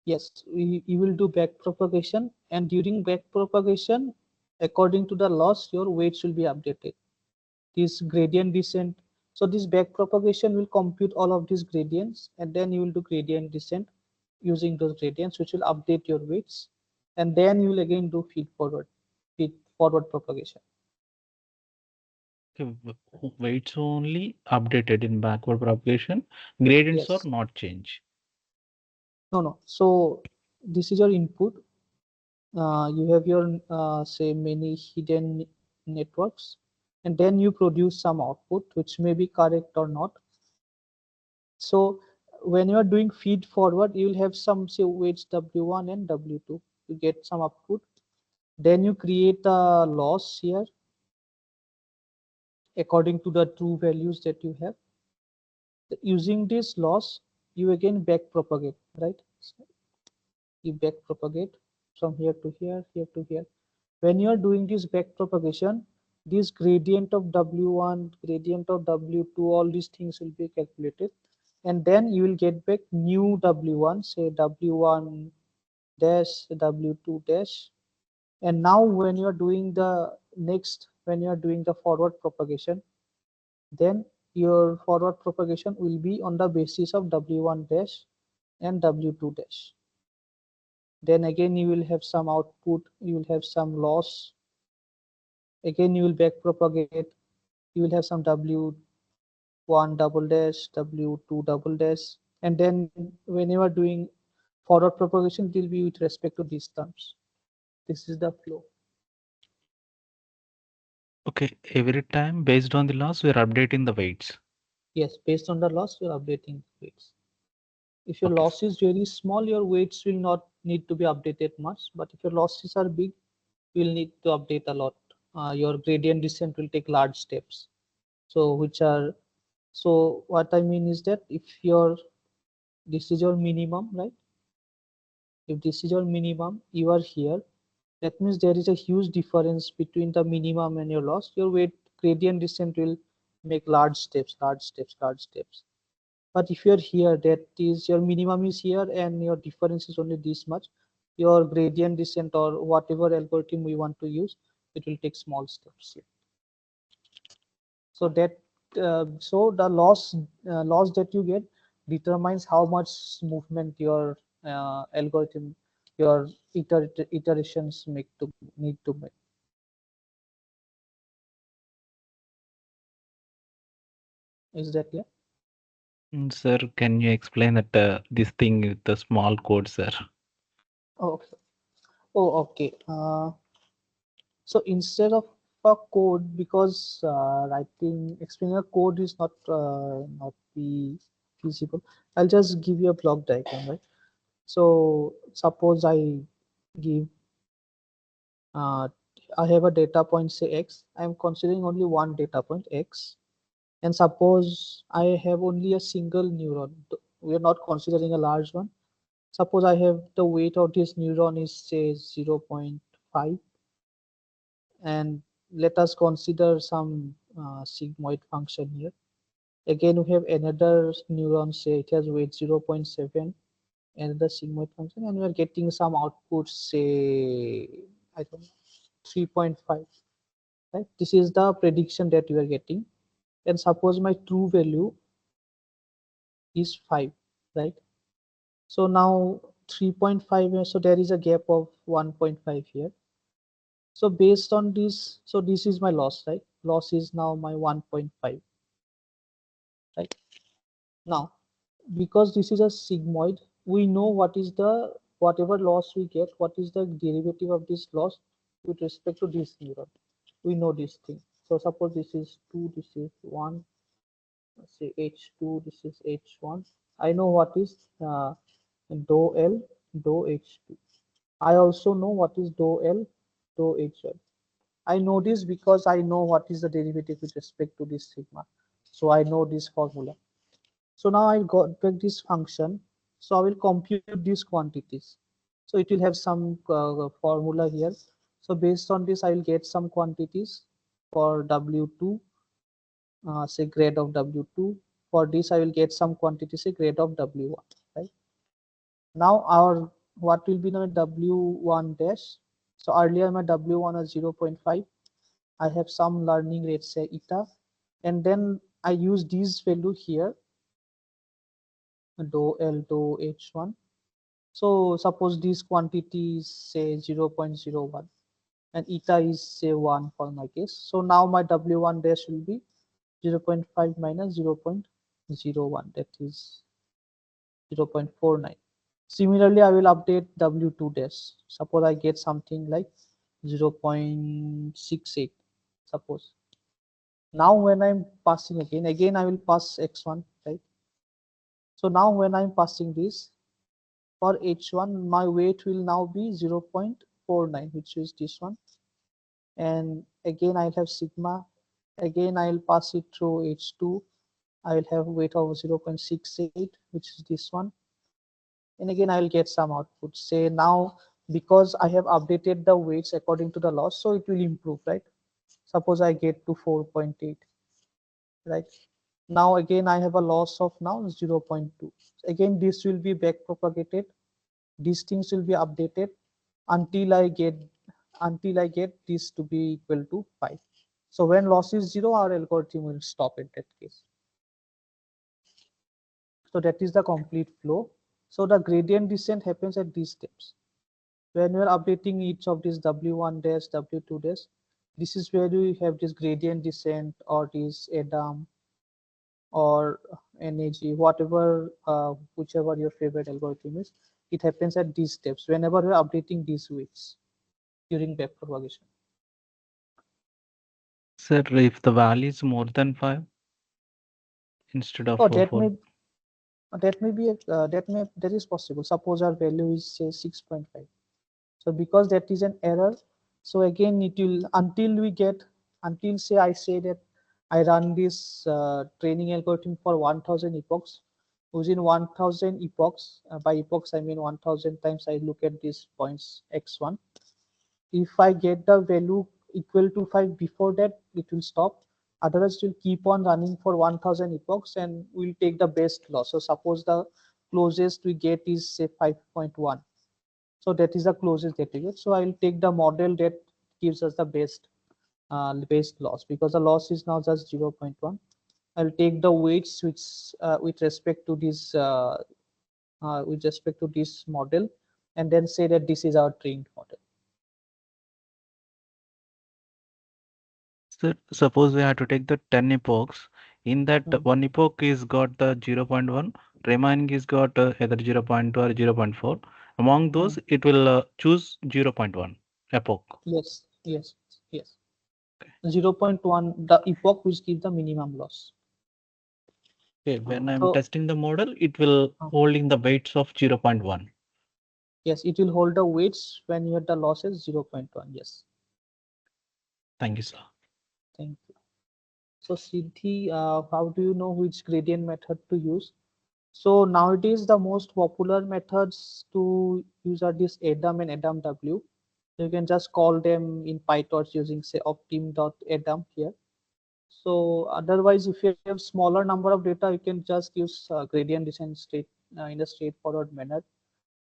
Speaker 1: yes, you will do back propagation, and during back propagation, according to the loss, your weights will be updated. This gradient descent. So this back propagation will compute all of these gradients, and then you will do gradient descent using those gradients, which will update your weights, and then you will again do feed forward propagation.
Speaker 3: Okay, weights only updated in backward propagation, gradients are
Speaker 1: Yes.
Speaker 3: not change.
Speaker 1: No, no. So this is your input. You have your say many hidden networks, and then you produce some output which may be correct or not. So when you are doing feed forward, you will have some say weights W1 and W2. You get some output. Then you create a loss here according to the true values that you have. Using this loss, you again back propagate, right? So you back propagate from here to here, here to here. When you are doing this back propagation, this gradient of W1, gradient of W2, all these things will be calculated. And then you will get back new W1, say W1 dash, W2 dash. And now when you are doing the next, when you are doing the forward propagation, then your forward propagation will be on the basis of W1 dash and W2 dash. Then again you will have some output, you will have some loss. Again you will back propagate, you will have some W1 double dash, W2 double dash, and then when you are doing forward propagation, it will be with respect to these terms. This is the flow.
Speaker 3: Okay, every time based on the loss, we are updating the weights.
Speaker 1: Yes, based on the loss, you are updating weights. If your
Speaker 3: Okay,
Speaker 1: loss is very small, your weights will not need to be updated much. But if your losses are big, you will need to update a lot. Your gradient descent will take large steps. So which are, so what I mean is that if your, this is your minimum, right? If this is your minimum, you are here. That means there is a huge difference between the minimum and your loss. Your weight gradient descent will make large steps, large steps, large steps. But if you're here, that is your minimum is here and your difference is only this much, your gradient descent or whatever algorithm we want to use, it will take small steps here. So that so the loss that you get determines how much movement your algorithm, your iterations need to make. Is that clear?
Speaker 3: Sir, can you explain that this thing with the small code, sir?
Speaker 1: Oh, okay. Oh, okay. So instead of a code, because writing explaining a code is not be feasible, I'll just give you a block diagram, right? So suppose give uh, I have a data point say x. I'm considering only one data point x, and suppose I have only a single neuron. We are not considering a large one. Suppose I have the weight of this neuron is say 0.5, and let us consider some sigmoid function here. Again, we have another neuron, say it has weight 0.7, another sigmoid function, and we are getting some output, say, I don't know, 3.5, right? This is the prediction that you are getting. And suppose my true value is 5, right? So now 3.5, so there is a gap of 1.5 here. So based on this, so this is my loss, right? Loss is now my 1.5, right? Now, because this is a sigmoid, we know what is the, whatever loss we get, what is the derivative of this loss with respect to this neuron. We know this thing. So suppose this is 2, this is 1, say H2, this is H1. I know what is dou L, dou H2. I also know what is dou L, dou HL. I know this because I know what is the derivative with respect to this sigma. So I know this formula. So now I'll go back this function. So I will compute these quantities. So it will have some formula here. So based on this, I will get some quantities for W2, say grade of W2. For this, I will get some quantity, say grade of W1, right? Now our what will be my W1 dash? So earlier my W1 was 0.5. I have some learning rate, say eta, and then I use this value here, dou L dou H1. So suppose this quantity is say 0.01 and eta is say 1 for my case. So now my W1 dash will be 0.5 minus 0.01, that is 0.49. Similarly, I will update W2 dash. Suppose I get something like 0.68. Suppose. Now when I'm passing again I will pass x1, right? So now when I'm passing this, for h1, my weight will now be 0.49, which is this one. And again I'll have sigma. Again I'll pass it through h2. I will have weight of 0.68, which is this one. And again I will get some output. Say now, because I have updated the weights according to the loss, so it will improve, right? Suppose I get to 4.8, right? Now again I have a loss of now 0.2. Again this will be back propagated. These things will be updated until I get this to be equal to 5. So when loss is 0, our algorithm will stop at that case. So that is the complete flow. So the gradient descent happens at these steps. When you are updating each of these W1 dash, W2 dash, this is where you have this gradient descent or this ADAM or NAG, whatever, whichever your favorite algorithm is. It happens at these steps whenever you're updating these weights during back propagation.
Speaker 3: Sir, if the value is more than 5 instead of
Speaker 1: Oh,
Speaker 3: 4, 4.
Speaker 1: that is possible. Suppose our value is say 6.5. So because that is an error, so again it will until say I say that I run this training algorithm for 1000 epochs. Within 1000 epochs, by epochs I mean 1000 times I look at these points x1. If I get the value equal to 5 before that, it will stop. Otherwise it will keep on running for 1000 epochs and we'll take the best loss. So suppose the closest we get is say 5.1. So that is the closest that we get. So I will take the model that gives us the best loss, because the loss is now just 0.1. I'll take the weights which with respect to this model, and then say that this is our trained model.
Speaker 3: Sir, suppose we have to take the 10 epochs. In that
Speaker 1: Mhm.
Speaker 3: one epoch is got the 0.1, remaining is got either 0.2 or 0.4. Among those, it will choose 0.1 epoch.
Speaker 1: Yes, yes, yes. 0.1, the epoch which gives the minimum loss.
Speaker 3: Okay, when I'm
Speaker 1: So
Speaker 3: testing the model, it will holding the weights of 0.1.
Speaker 1: yes, it will hold the weights when you have the losses 0.1. Yes,
Speaker 3: Thank you, sir.
Speaker 1: thank you. So Siddhi, how do you know which gradient method to use? So nowadays the most popular methods to use are this ADAM and ADAM-W. You can just call them in PyTorch using say optim.adam here. So otherwise, if you have smaller number of data, you can just use gradient descent in a straightforward manner.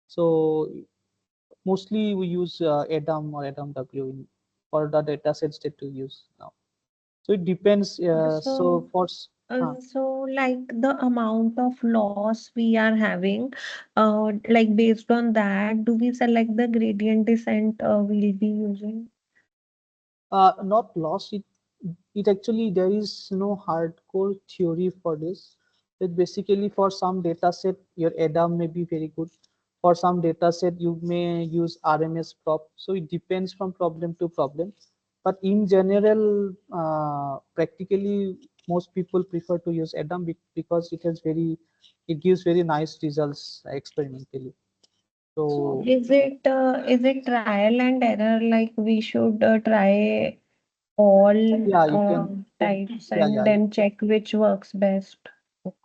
Speaker 1: So mostly we use ADAM or ADAM-W for the data sets that we use now. So it depends.
Speaker 6: So, so like the amount of loss we are having, like based on that, do we select the gradient descent we'll be using?
Speaker 1: Not loss. It actually, there is no hardcore theory for this. It basically, for some data set your ADAM may be very good. For some data set you may use RMS prop. So it depends from problem to problem. But in general, practically most people prefer to use ADAM because it gives very nice results experimentally.
Speaker 6: So
Speaker 1: So
Speaker 6: is it trial and error? Like we should try all
Speaker 1: yeah, you can.
Speaker 6: types
Speaker 1: Yeah,
Speaker 6: and
Speaker 1: yeah,
Speaker 6: then check which works best.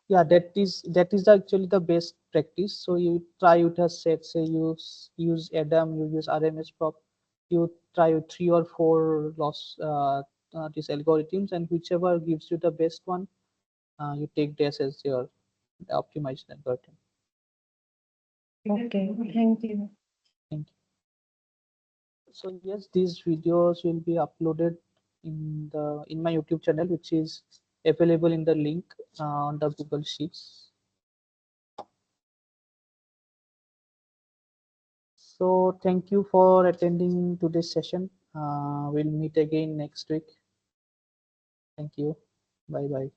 Speaker 1: Yeah, that is actually the best practice. So you try with a set, say you use Adam, you use RMS prop, you try with 3 or 4 loss these algorithms, and whichever gives you the best one, you take this as your optimized algorithm.
Speaker 6: Okay, thank you.
Speaker 1: Thank you. So yes, these videos will be uploaded in my YouTube channel, which is available in the link on the Google Sheets. So thank you for attending today's session. We'll meet again next week. Thank you. Bye bye.